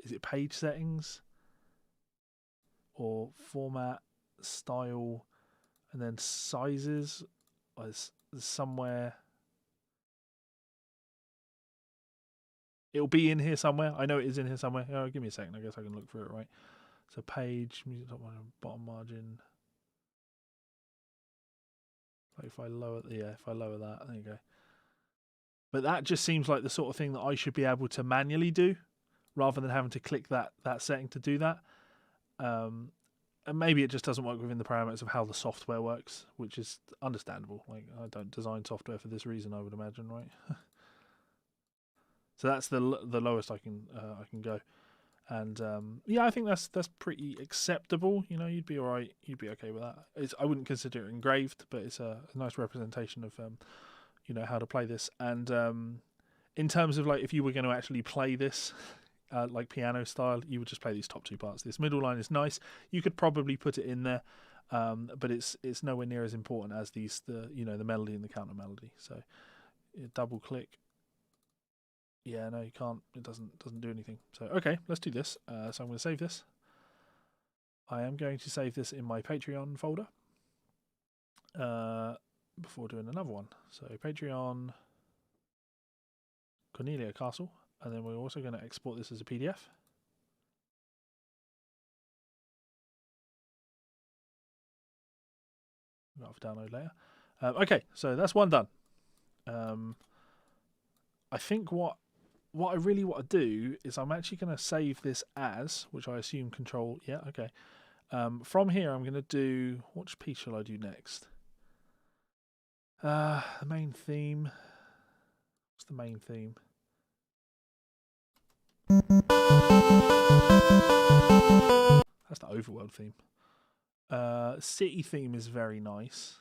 Is it page settings? Or format, style, and then sizes? There's somewhere. It'll be in here somewhere. I know it is in here somewhere. Oh, give me a second. I guess I can look through it, right? So page, music top margin, bottom margin. Like if I lower, yeah, if I lower that, there you go. But that just seems like the sort of thing that I should be able to manually do, rather than having to click that setting to do that. And maybe it just doesn't work within the parameters of how the software works, which is understandable. Like I don't design software for this reason, I would imagine, right? So that's the lowest I can go. And yeah, I think that's pretty acceptable. You know, you'd be all right. You'd be okay with that. I wouldn't consider it engraved, but it's a nice representation of you know, how to play this. And in terms of like if you were going to actually play this like piano style, you would just play these top two parts. This middle line is nice. You could probably put it in there, but it's nowhere near as important as the melody and the counter melody. So double click. Yeah, no, you can't. It doesn't do anything. So okay, let's do this. So I'm going to save this. I am going to save this in my Patreon folder before doing another one. So Patreon, Cornelia Castle, and then we're also going to export this as a PDF. Got to download later. Okay, so that's one done. I think what I really want to do is I'm actually going to save this as, which I assume Control. Yeah, okay. From here, I'm going to do, which piece shall I do next? The main theme. What's the main theme? That's the overworld theme. City theme is very nice.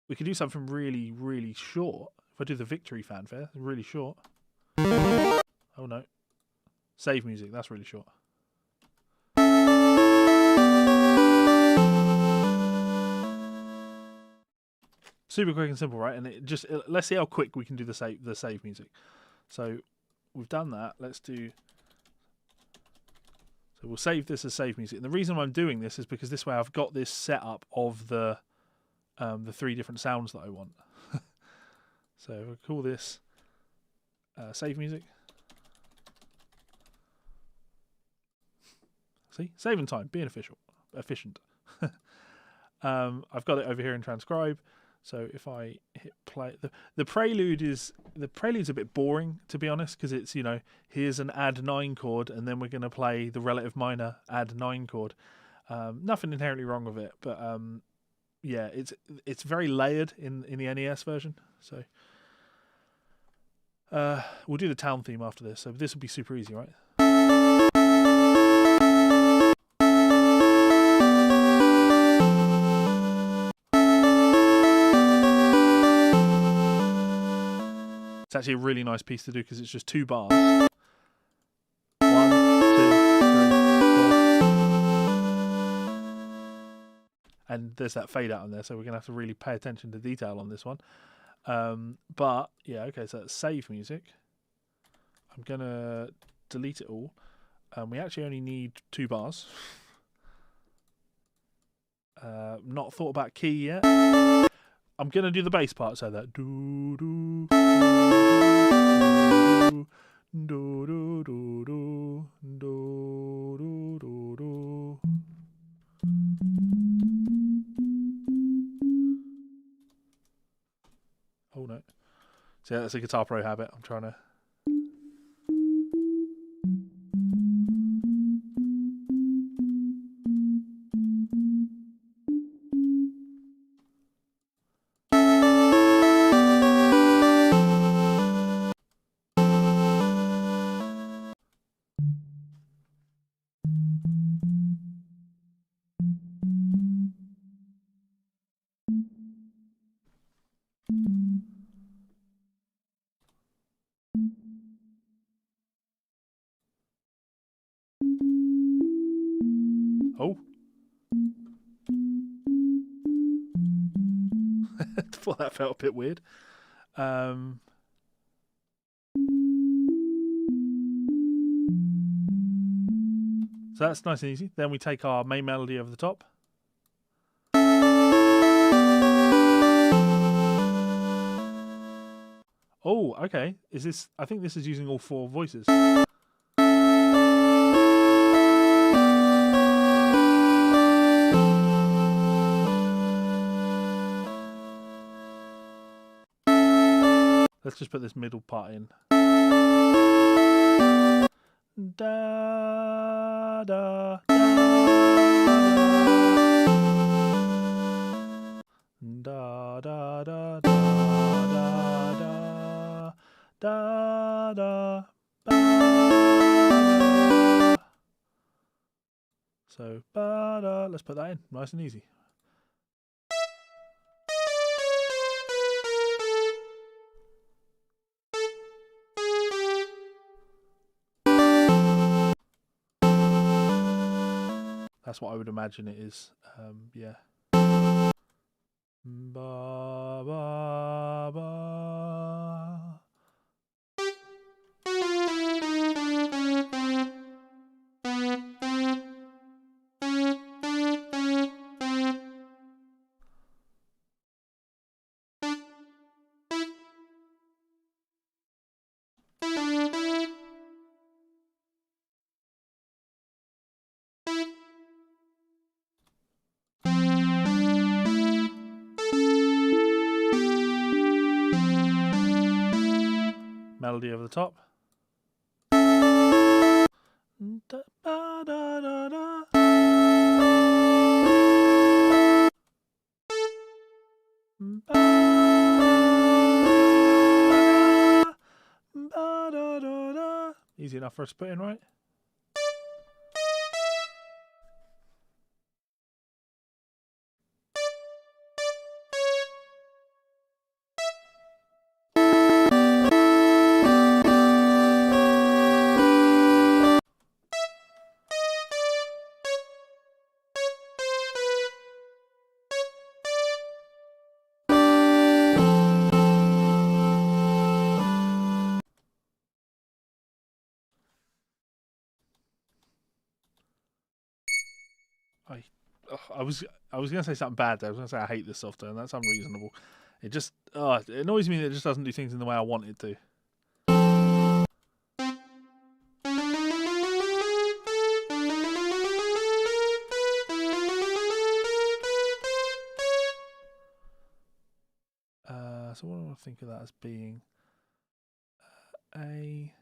We could do something really, really short. If I do the victory fanfare, really short. Oh no. Save music, that's really short. Super quick and simple, right? And it just let's see how quick we can do the save music. So we've done that. Let's do. So we'll save this as save music. And the reason why I'm doing this is because this way I've got this setup of the three different sounds that I want. So we'll call this save music. See, saving time, being efficient. I've got it over here in transcribe. So if I hit play, the prelude's a bit boring, to be honest, because it's, you know, here's an add 9 chord and then we're going to play the relative minor add 9 chord. Nothing inherently wrong with it, but yeah, it's very layered in the NES version. So we'll do the town theme after this. So this will be super easy, right? It's actually a really nice piece to do because it's just 2 bars. 1, 2, 3, 4. And there's that fade out on there, so we're going to have to really pay attention to detail on this one. But, yeah, okay, so that's save music. I'm going to delete it all. We actually only need 2 bars. Not thought about key yet. I'm going to do the bass part, so that do do do do do do do do do do do. So yeah, that's a Guitar Pro habit. I'm trying to. Oh. Thought that felt a bit weird. So that's nice and easy. Then we take our main melody over the top. Oh, okay. Is this? I think this is using all 4 voices. Let's just put this middle part in. Da da da da da da da da da da. So ba da. Let's put that in, nice and easy. That's what I would imagine it is. Yeah. Ba ba ba. Melody over the top. Da, ba, da, da, da. Ba, ba, da, da, da. Easy enough for us to put in, right? I was gonna say something bad there. I was gonna say I hate this software, and that's unreasonable. It just it annoys me that it just doesn't do things in the way I want it to. So what do I think of that as being? A.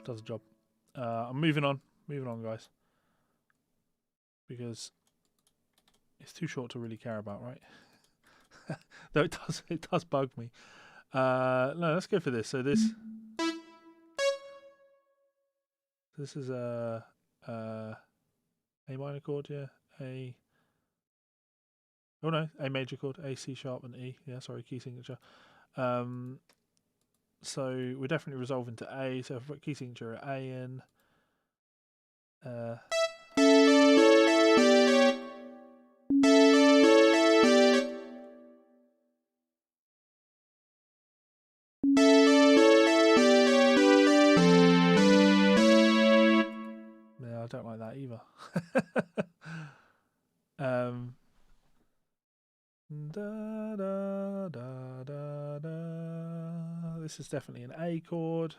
Does the job. I'm moving on, guys, because it's too short to really care about, right? Though it does bug me. No, let's go for this. So this is a minor chord, yeah. A. Oh no, A major chord, A, C sharp, and E. Yeah, sorry, key signature. So we're definitely resolving to A. So if we put key signature at A in. Da, da, da, da, da. This is definitely an A chord.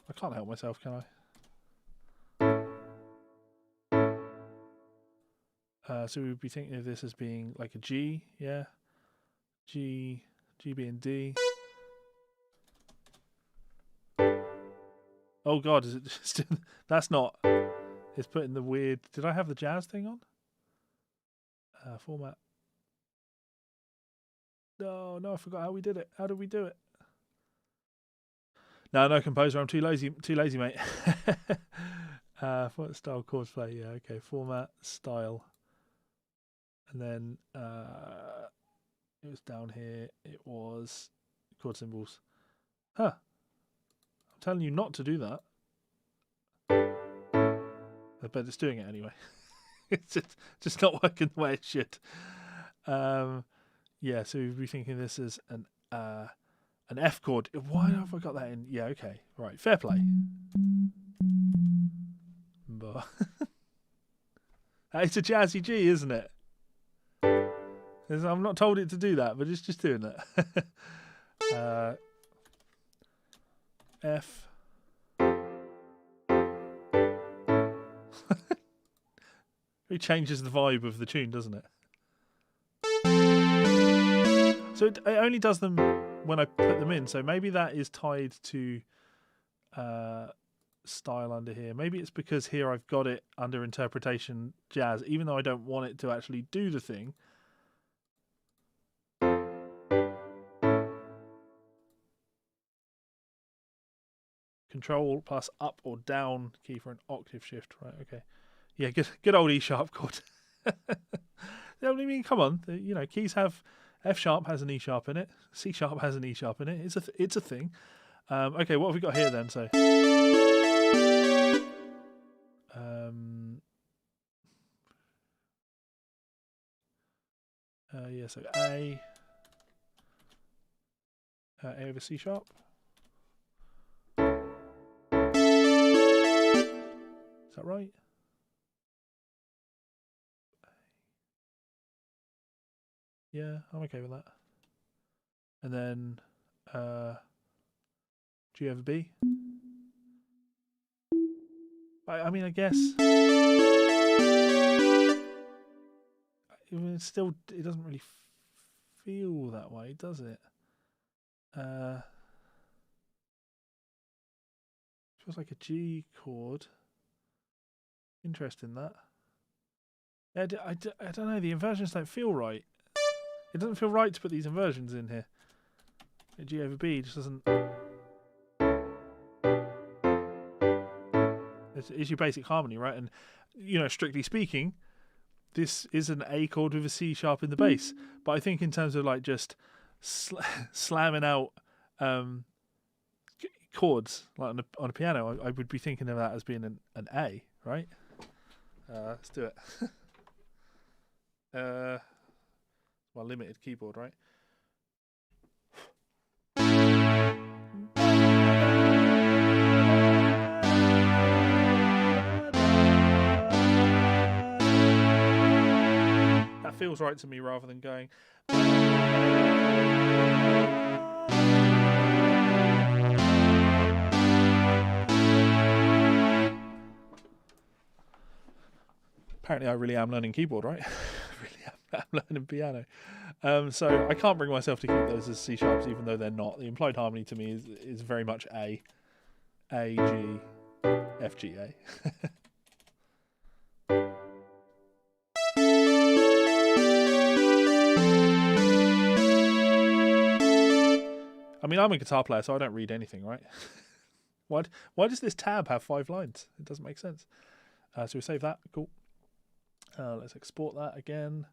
I can't help myself, can I? So we would be thinking of this as being like a G, yeah? G, B, and D. Oh God, is it just... That's not... It's putting the weird... Did I have the jazz thing on? Format. No, I forgot how we did it. How did we do it? No, composer. I'm too lazy, mate. Format, style, chords, play. Yeah, okay. Format, style, and then it was down here. It was chord symbols. Huh. I'm telling you not to do that, but it's doing it anyway. It's just not working the way it should. Yeah, so we'd be thinking this is an F chord. Why have I got that in? Yeah, okay, right. Fair play. But it's a jazzy G, isn't it? I'm not told it to do that, but it's just doing that. F. It changes the vibe of the tune, doesn't it? So it only does them when I put them in. So maybe that is tied to style under here. Maybe it's because here I've got it under interpretation jazz, even though I don't want it to actually do the thing. Control plus up or down key for an octave shift. Right, okay. Yeah, good old E sharp chord. I mean, come on. You know, keys have... F sharp has an E sharp in it. C sharp has an E sharp in it. It's a thing. Okay, what have we got here then? So, yeah. So A over C sharp. Is that right? Yeah, I'm okay with that. And then G over B. I mean, I guess it doesn't really feel that way, does it? Feels like a G chord. Interesting that. I don't know. The inversions don't feel right. It doesn't feel right to put these inversions in here. G over B just doesn't... It's your basic harmony, right? And, you know, strictly speaking, this is an A chord with a C sharp in the bass. But I think in terms of, like, just slamming out chords like on a piano, I would be thinking of that as being an A, right? Let's do it. My limited keyboard, right? That feels right to me rather than going... Apparently I really am learning keyboard, right? I really am learning piano. So I can't bring myself to keep those as C sharps, even though they're not. The implied harmony to me is very much A, G, F, G, A. I mean, I'm a guitar player, so I don't read anything, right? Why does this tab have 5 lines? It doesn't make sense. So we save that. Cool. Let's export that again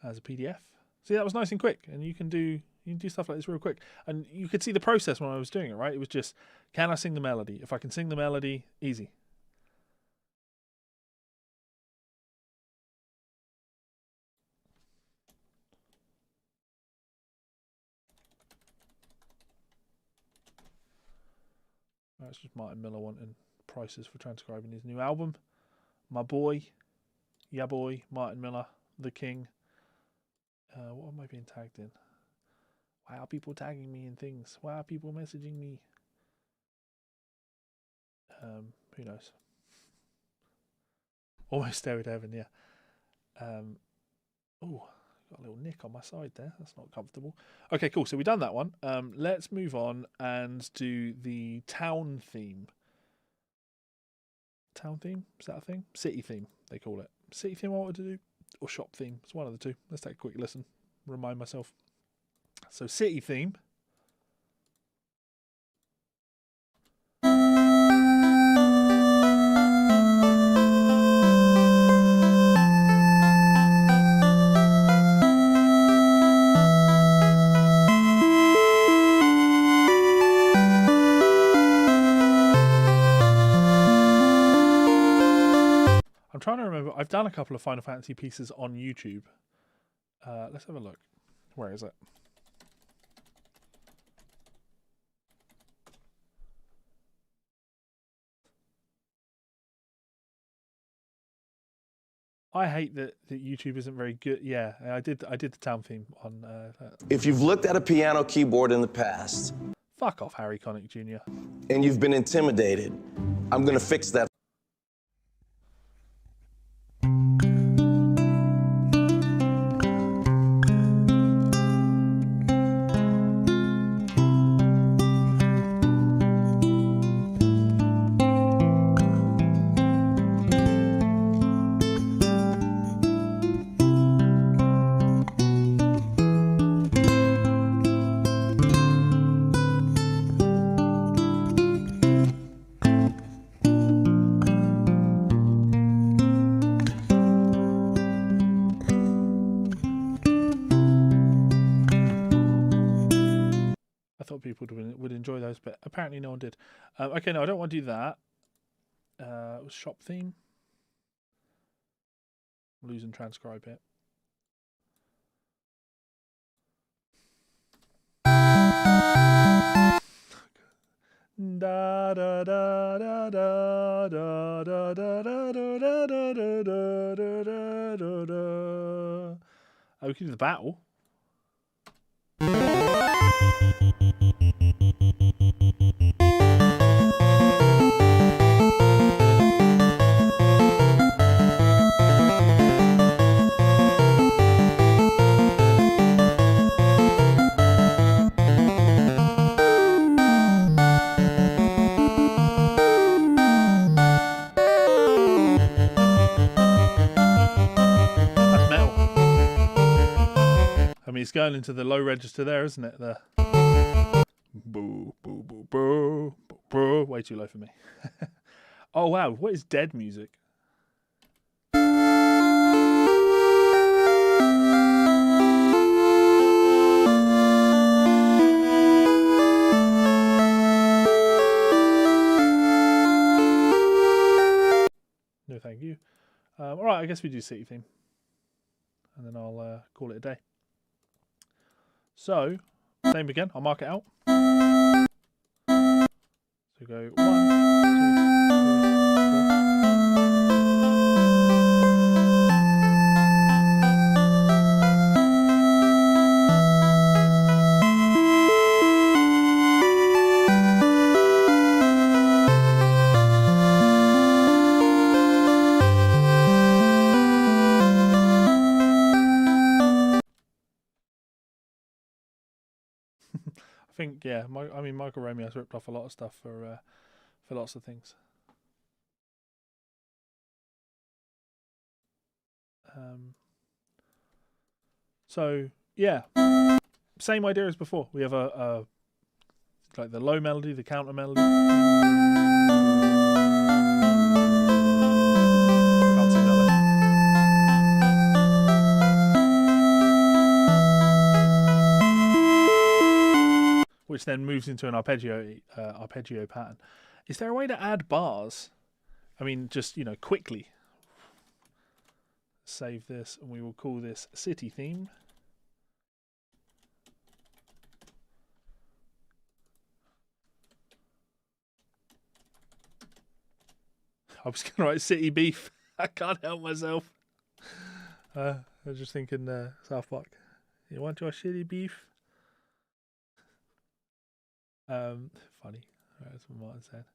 as a PDF. See, that was nice and quick, and you can do stuff like this real quick. And you could see the process when I was doing it, right? It was just, can I sing the melody? If I can sing the melody, easy. That's just Martin Miller wanting prices for transcribing his new album. my boy, yeah boy, Martin Miller, the king. What am I being tagged in? Why are people tagging me in things? Why are people messaging me? Who knows? Almost there with heaven, yeah. Oh, got a little nick on my side there. That's not comfortable. Okay, cool. So we've done that one. Let's move on and do the town theme. Town theme? Is that a thing? City theme, they call it. City theme I wanted to do, or shop theme. It's one of the two. Let's take a quick listen. Remind myself. So city theme. I'm trying to remember. I've done a couple of Final Fantasy pieces on YouTube. Let's have a look. Where is it? I hate that YouTube isn't very good. Yeah, I did the town theme on. If you've looked at a piano keyboard in the past, fuck off, Harry Connick Jr. and you've been intimidated, I'm gonna fix that. People would enjoy those, but apparently no one did. Okay, no, I don't want to do that. It was shop theme. Lose and transcribe it. Da da da da da da da da da da da da da da. Oh, we can do the battle. It's going into the low register there, isn't it? The boo, boo, boo, boo, boo, boo. Way too low for me. Oh wow, what is dead music? No, thank you. All right, I guess we do city theme, and then I'll call it a day. So, same again. I'll mark it out. So go 1, 2, 3, 4. I think, yeah, Michael Romeo's ripped off a lot of stuff for lots of things. So yeah, same idea as before. We have a like the low melody, the counter melody. Can't sing that though. Which then moves into an arpeggio pattern. Is there a way to add bars? I mean, just, quickly. Save this, and we will call this city theme. I was going to write city beef. I can't help myself. I was just thinking South Park. You want your shitty beef? Funny. That's what Martin said.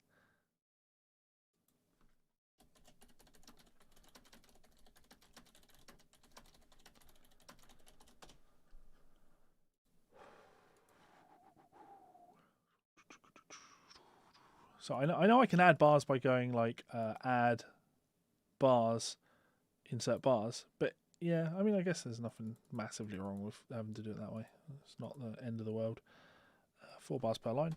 So I know I can add bars by going like add bars, insert bars, but yeah, I mean I guess there's nothing massively wrong with having to do it that way. It's not the end of the world. 4 bars per line.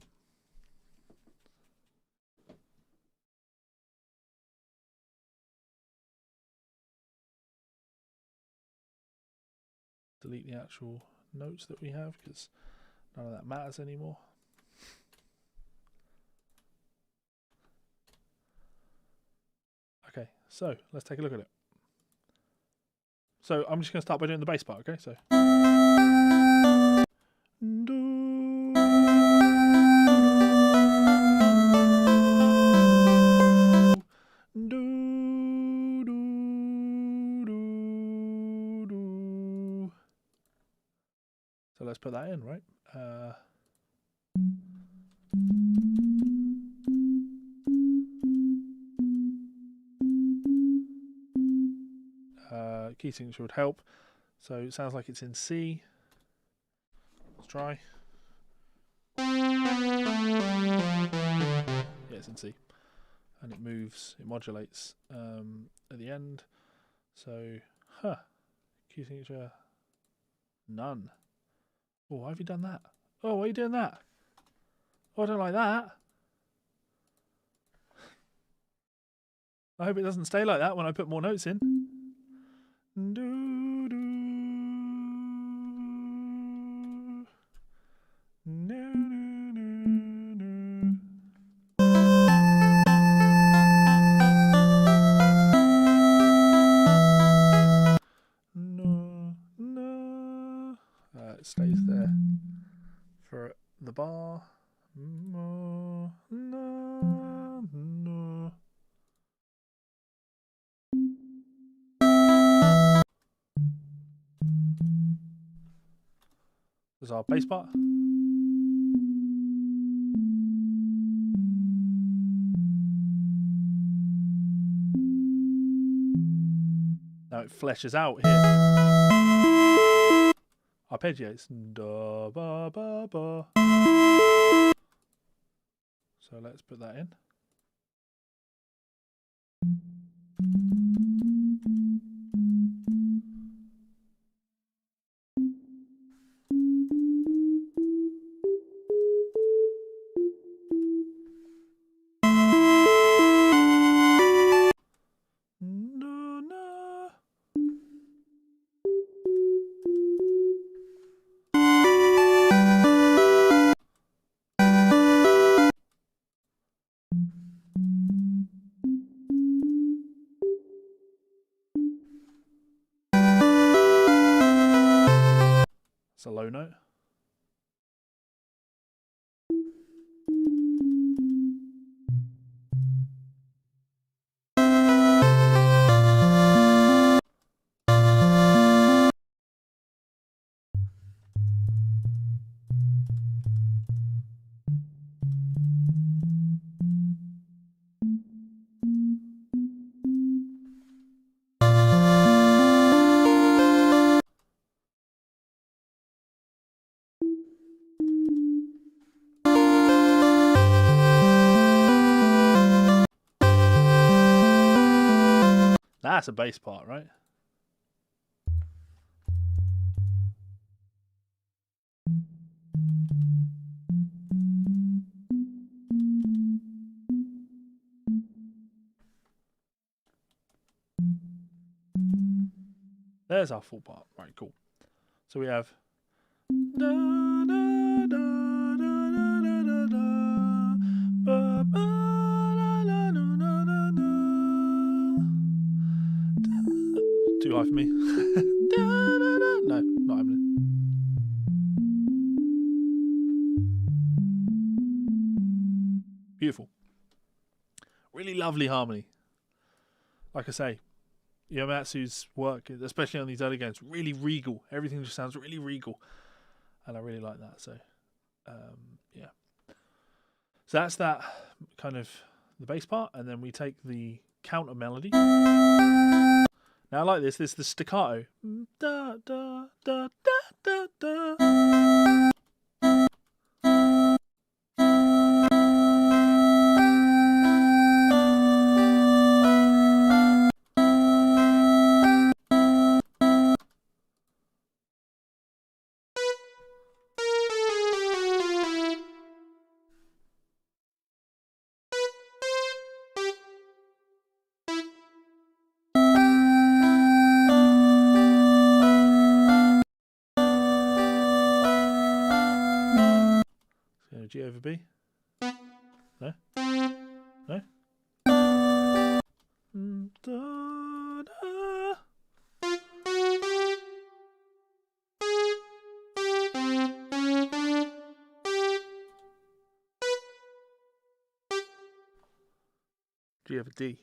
Delete the actual notes that we have because none of that matters anymore. Okay, so let's take a look at it. So I'm just going to start by doing the bass part, okay? So. So let's put that in, right? Key signature would help. So it sounds like it's in C. Let's try. Yeah, it's in C. And it moves, it modulates at the end. So, key signature, none. Oh, why have you done that? Oh, why are you doing that? Oh, I don't like that. I hope it doesn't stay like that when I put more notes in. Do, do, no, no, no, no. No, no. It stays there for the bar. No, no, no. There's our bass part. Now it fleshes out here. Arpeggiates. Da, ba, ba, ba. So let's put that in. No, no. It's a low note. That's a bass part, right? There's our full part. Right, cool. So we have da, da, da, da, da, da, da, da, ba, ba, la, la, no, no, no, no. Too high for me. Da, da, da. No, not happening. Beautiful. Really lovely harmony. Like I say, Yomatsu's work, especially on these early games, really regal. Everything just sounds really regal, and I really like that. So, yeah. So that's that kind of the bass part, and then we take the counter melody. Now I like this. This is the staccato. Da da da da da da. G over B? No? No? Da, da. G over D.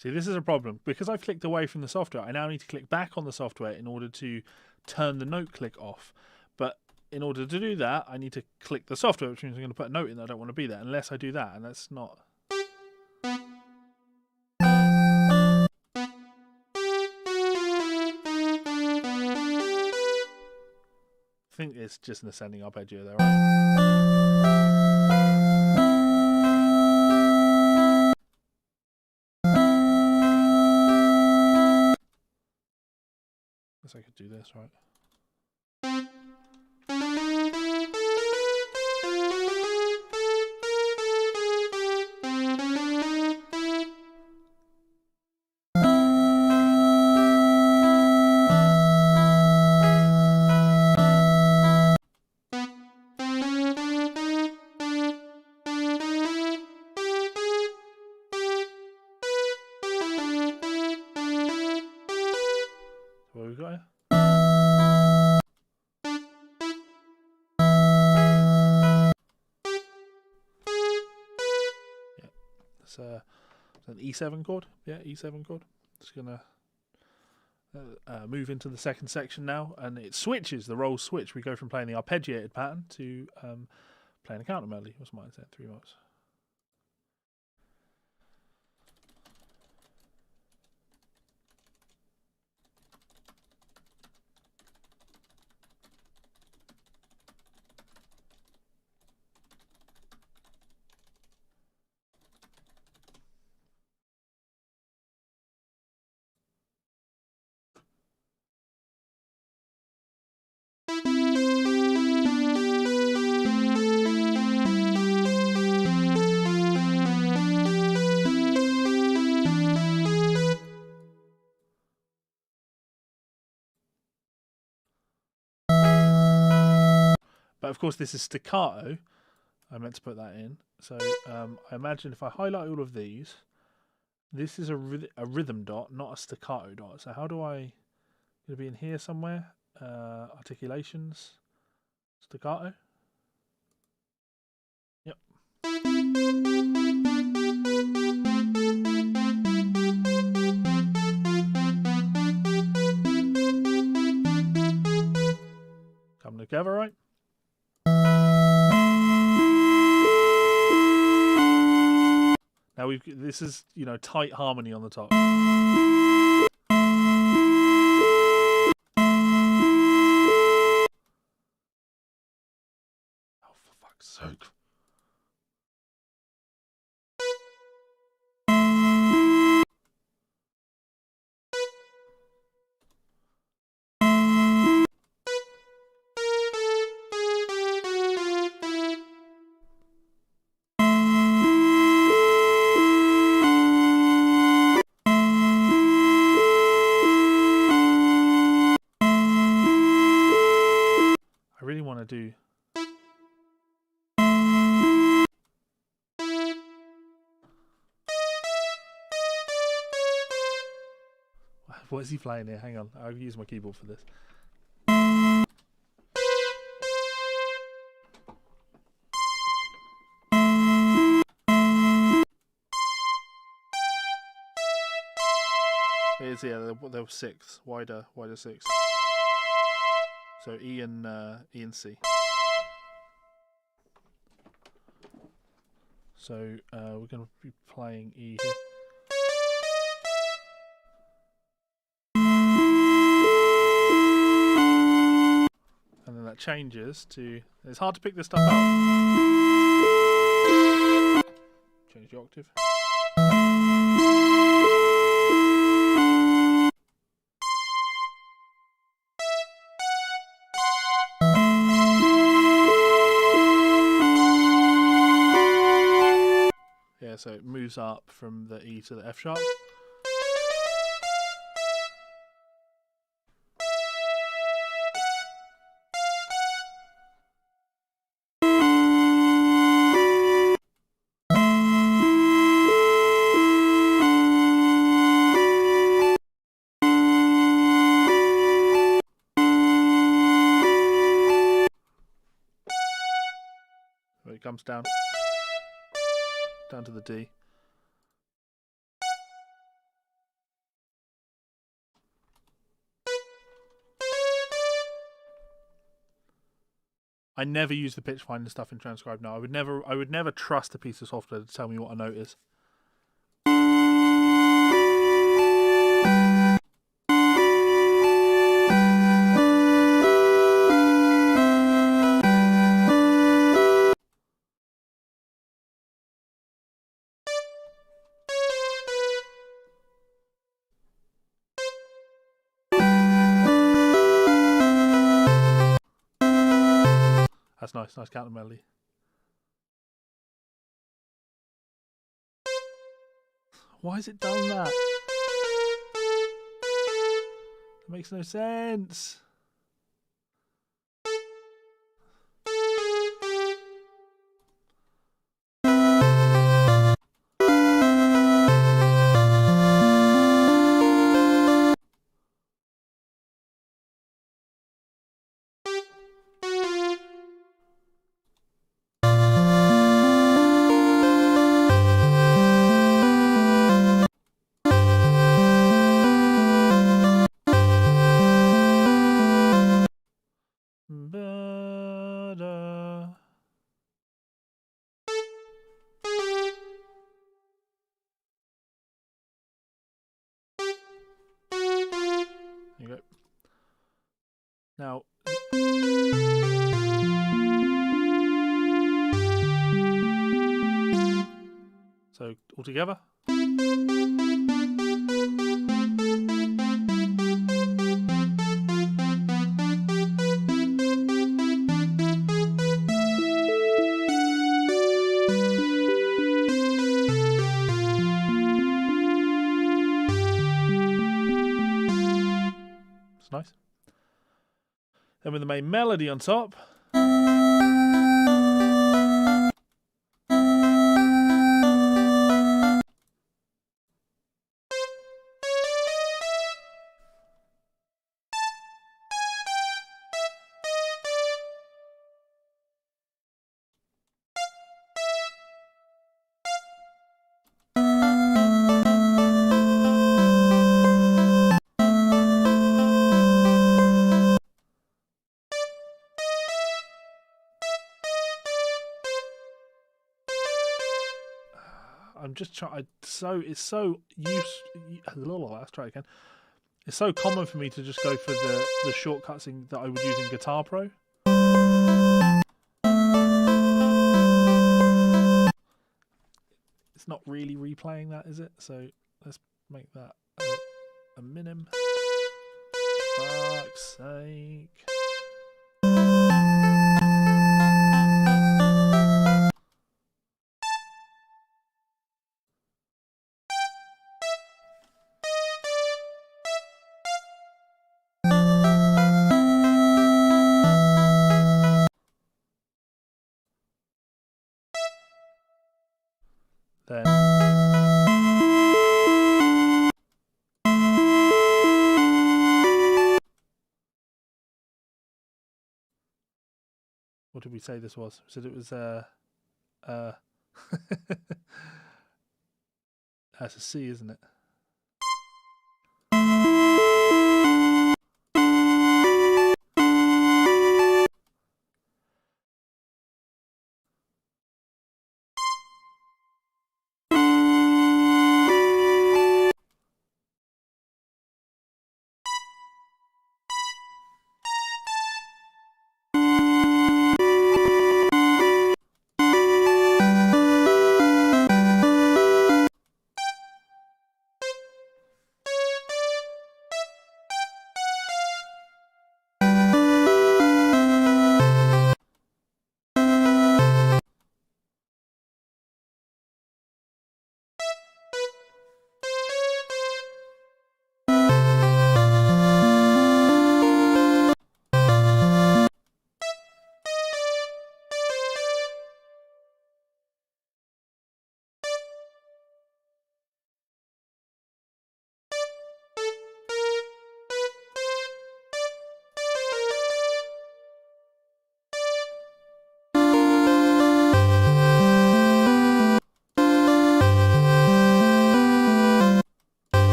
See, this is a problem. Because I've clicked away from the software, I now need to click back on the software in order to turn the note click off. But in order to do that, I need to click the software, which means I'm going to put a note in that I don't want to be there, unless I do that, and that's not... I think it's just an ascending arpeggio there, right? I could do this, right? What have we got here? It's an E7 chord. Yeah, E7 chord. Just gonna move into the second section now, and it switches. The roles switch. We go from playing the arpeggiated pattern to playing a counter melody. What's mine said? 3 notes. But of course, this is staccato. I meant to put that in. So I imagine if I highlight all of these, this is a rhythm dot, not a staccato dot. So how do I... Going to be in here somewhere? Articulations. Staccato. Yep. together, right? Now this is, you know, tight harmony on the top. Oh, for fuck's sake. I really want to do... What is he playing here? Hang on, I'll use my keyboard for this. Here's, yeah, there were 6 wider 6. So E and C. So we're going to be playing E here. And then that changes to... It's hard to pick this stuff out. Change the octave. Yeah, so it moves up from the E to the F sharp. It comes down to the D. I never use the pitch finder stuff in Transcribe now. I would never trust a piece of software to tell me what a note is. That's nice counter melody. Why has it done that? It makes no sense. There you go. Now, so all together. It's nice. Then with the main melody on top. I'm just trying. It's so let's try it again. It's so common for me to just go for the shortcuts that I would use in Guitar Pro. It's not really replaying that, is it? So let's make that a minim. Fuck's sake. Then what did we say this was? We said it was that's a C, isn't it?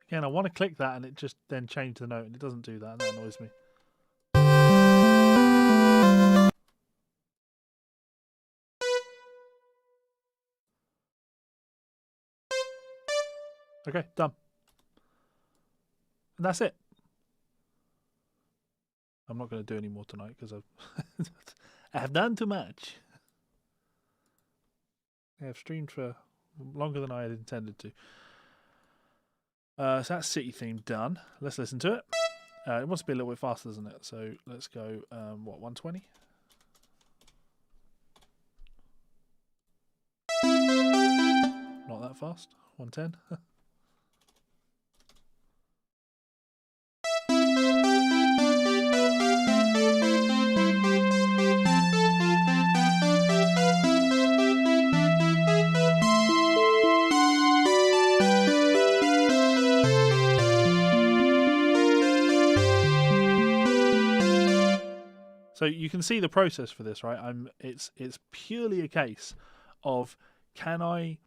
Again, I want to click that and it just then changed the note, and it doesn't do that, and that annoys me. Okay, done. And that's it. I'm not going to do any more tonight because I have done too much. I have streamed for longer than I had intended to. So that's City Theme done. Let's listen to it. It wants to be a little bit faster, doesn't it? So let's go, 120? Not that fast. 110? So you can see the process for this, right? It's purely a case of, can I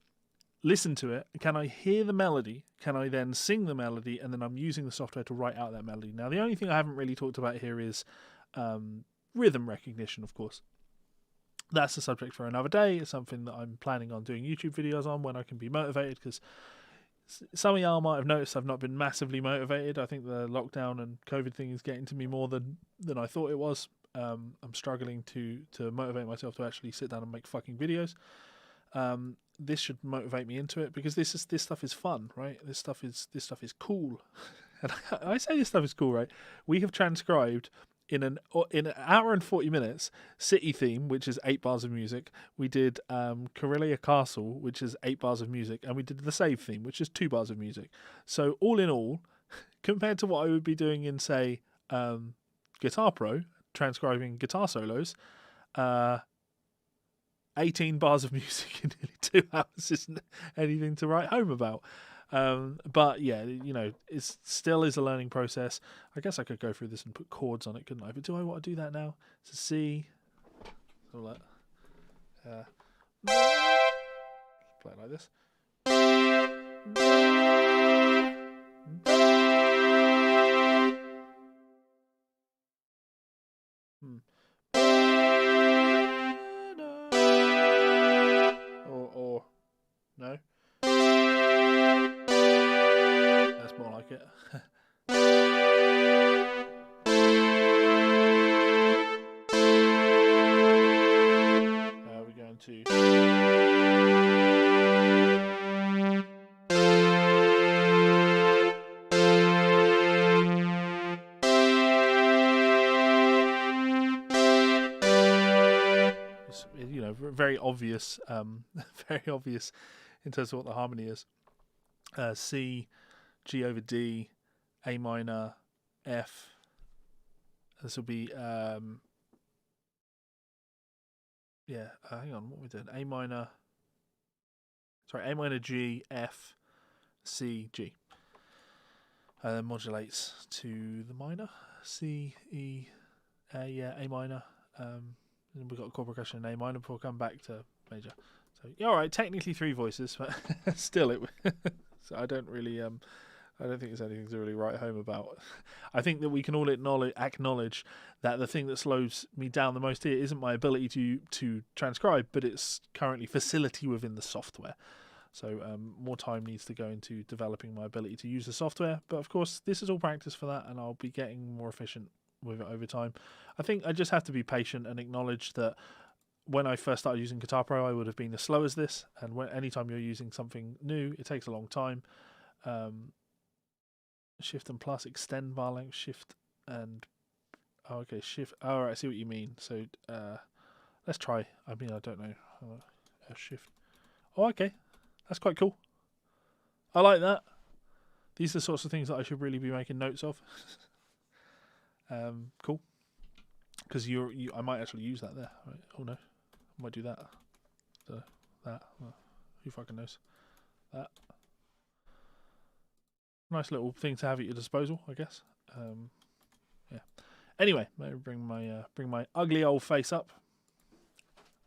listen to it? Can I hear the melody? Can I then sing the melody? And then I'm using the software to write out that melody. Now, the only thing I haven't really talked about here is rhythm recognition, of course. That's a subject for another day. It's something that I'm planning on doing YouTube videos on when I can be motivated, because some of y'all might have noticed I've not been massively motivated. I think the lockdown and COVID thing is getting to me more than I thought it was. I'm struggling to motivate myself to actually sit down and make fucking videos. This should motivate me into it, because this stuff is fun, right? This stuff is cool. And I say this stuff is cool, right? We have transcribed in an hour and 40 minutes City Theme, which is 8 bars of music. We did Cornelia Castle, which is 8 bars of music, and we did the Save Theme, which is 2 bars of music. So all in all, compared to what I would be doing in, say, Guitar Pro, transcribing guitar solos, 18 bars of music in nearly 2 hours isn't anything to write home about. But yeah, you know, it still is a learning process. I guess I could go through this and put chords on it, couldn't I? But do I want to do that now? It's a C. All that. Play it like this. very obvious, very obvious in terms of what the harmony is. C, G over D, A minor, F. This will be hang on, what are we doing? A minor, G, F, C, G. And then modulates to the minor, C, E, A, A minor. And we've got chord progression in A minor before we come back to major. So yeah, all right, technically 3 voices, but still it. So I don't really I don't think there's anything to really write home about. I think that we can all acknowledge that the thing that slows me down the most here isn't my ability to transcribe, but it's currently facility within the software. So more time needs to go into developing my ability to use the software. But of course, this is all practice for that, and I'll be getting more efficient with it over time. I think I just have to be patient and acknowledge that when I first started using Guitar Pro, I would have been as slow as this. And anytime you're using something new, it takes a long time. Shift and plus, extend bar length, shift and shift. Oh, right, I see what you mean. So let's try. I mean, I don't know. Shift. Oh, okay, that's quite cool. I like that. These are the sorts of things that I should really be making notes of. Cool. Because I might actually use that there. Right. Oh no, I might do that. That. Well, who fucking knows? That. Nice little thing to have at your disposal, I guess. Yeah. Anyway, let me bring my ugly old face up.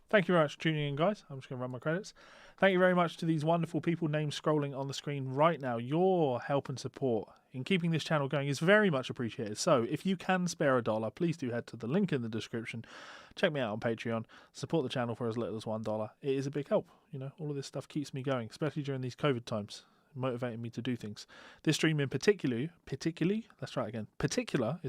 Thank you very much for tuning in, guys. I'm just going to run my credits. Thank you very much to these wonderful people names scrolling on the screen right now. Your help and support in keeping this channel going is very much appreciated. So if you can spare $1, please do head to the link in the description. Check me out on Patreon. Support the channel for as little as $1. It is a big help. You know, all of this stuff keeps me going, especially during these COVID times. Motivating me to do things. This stream in particular is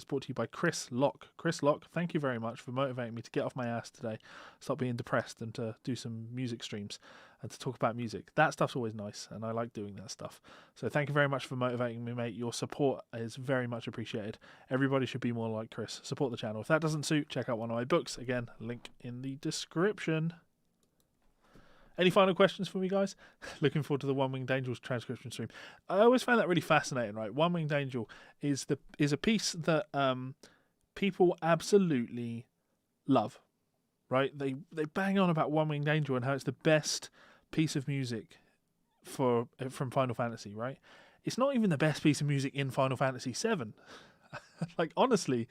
brought to you by Chris Locke. Chris Locke, thank you very much for motivating me to get off my ass today, stop being depressed, and to do some music streams and to talk about music. That stuff's always nice, and I like doing that stuff. So thank you very much for motivating me, mate. Your support is very much appreciated. Everybody should be more like Chris. Support the channel. If that doesn't suit, check out one of my books. Again, link in the description. Any final questions for me, guys? Looking forward to the One Winged Angel's transcription stream. I always found that really fascinating, right? One Winged Angel is a piece that people absolutely love, right? They bang on about One Winged Angel and how it's the best piece of music from Final Fantasy, right? It's not even the best piece of music in Final Fantasy VII. Like, honestly,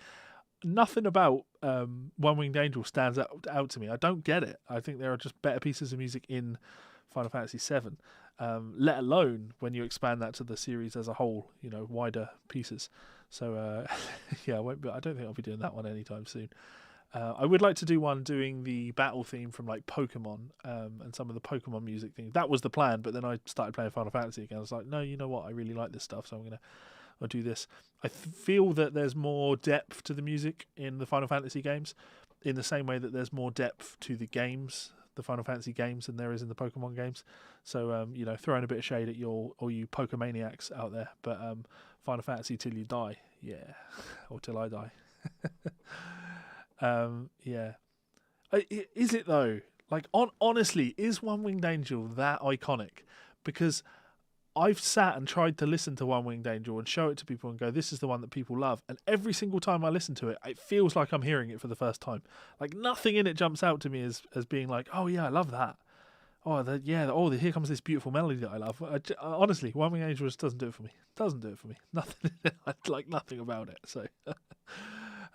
nothing about One Winged Angel stands out to me. I don't get it. I think there are just better pieces of music in Final Fantasy VII, let alone when you expand that to the series as a whole, you know, wider pieces. So, yeah, I don't think I'll be doing that one anytime soon. I would like to do one doing the battle theme from like Pokemon and some of the Pokemon music things. That was the plan, but then I started playing Final Fantasy again. I was like, no, you know what? I really like this stuff, so I'll do this. I feel that there's more depth to the music in the Final Fantasy games, in the same way that there's more depth to the games, the Final Fantasy games, than there is in the Pokemon games. So, you know, throwing a bit of shade at all you Pokemaniacs out there. But Final Fantasy till you die, yeah, or till I die. Yeah. Is it though? Like, honestly, is One Winged Angel that iconic? Because I've sat and tried to listen to One Winged Angel and show it to people and go, this is the one that people love. And every single time I listen to it, it feels like I'm hearing it for the first time. Like, nothing in it jumps out to me as being like, oh yeah, I love that. Here comes this beautiful melody that I love. Honestly, One Winged Angel just doesn't do it for me. Nothing. I like nothing about it. So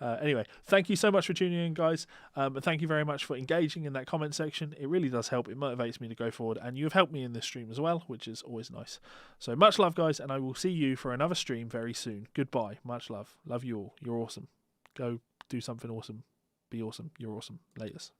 anyway, thank you so much for tuning in, guys. And thank you very much for engaging in that comment section. It really does help. It motivates me to go forward. And you have helped me in this stream as well, which is always nice. So much love, guys. And I will see you for another stream very soon. Goodbye. Much love. Love you all. You're awesome. Go do something awesome. Be awesome. You're awesome. Laters.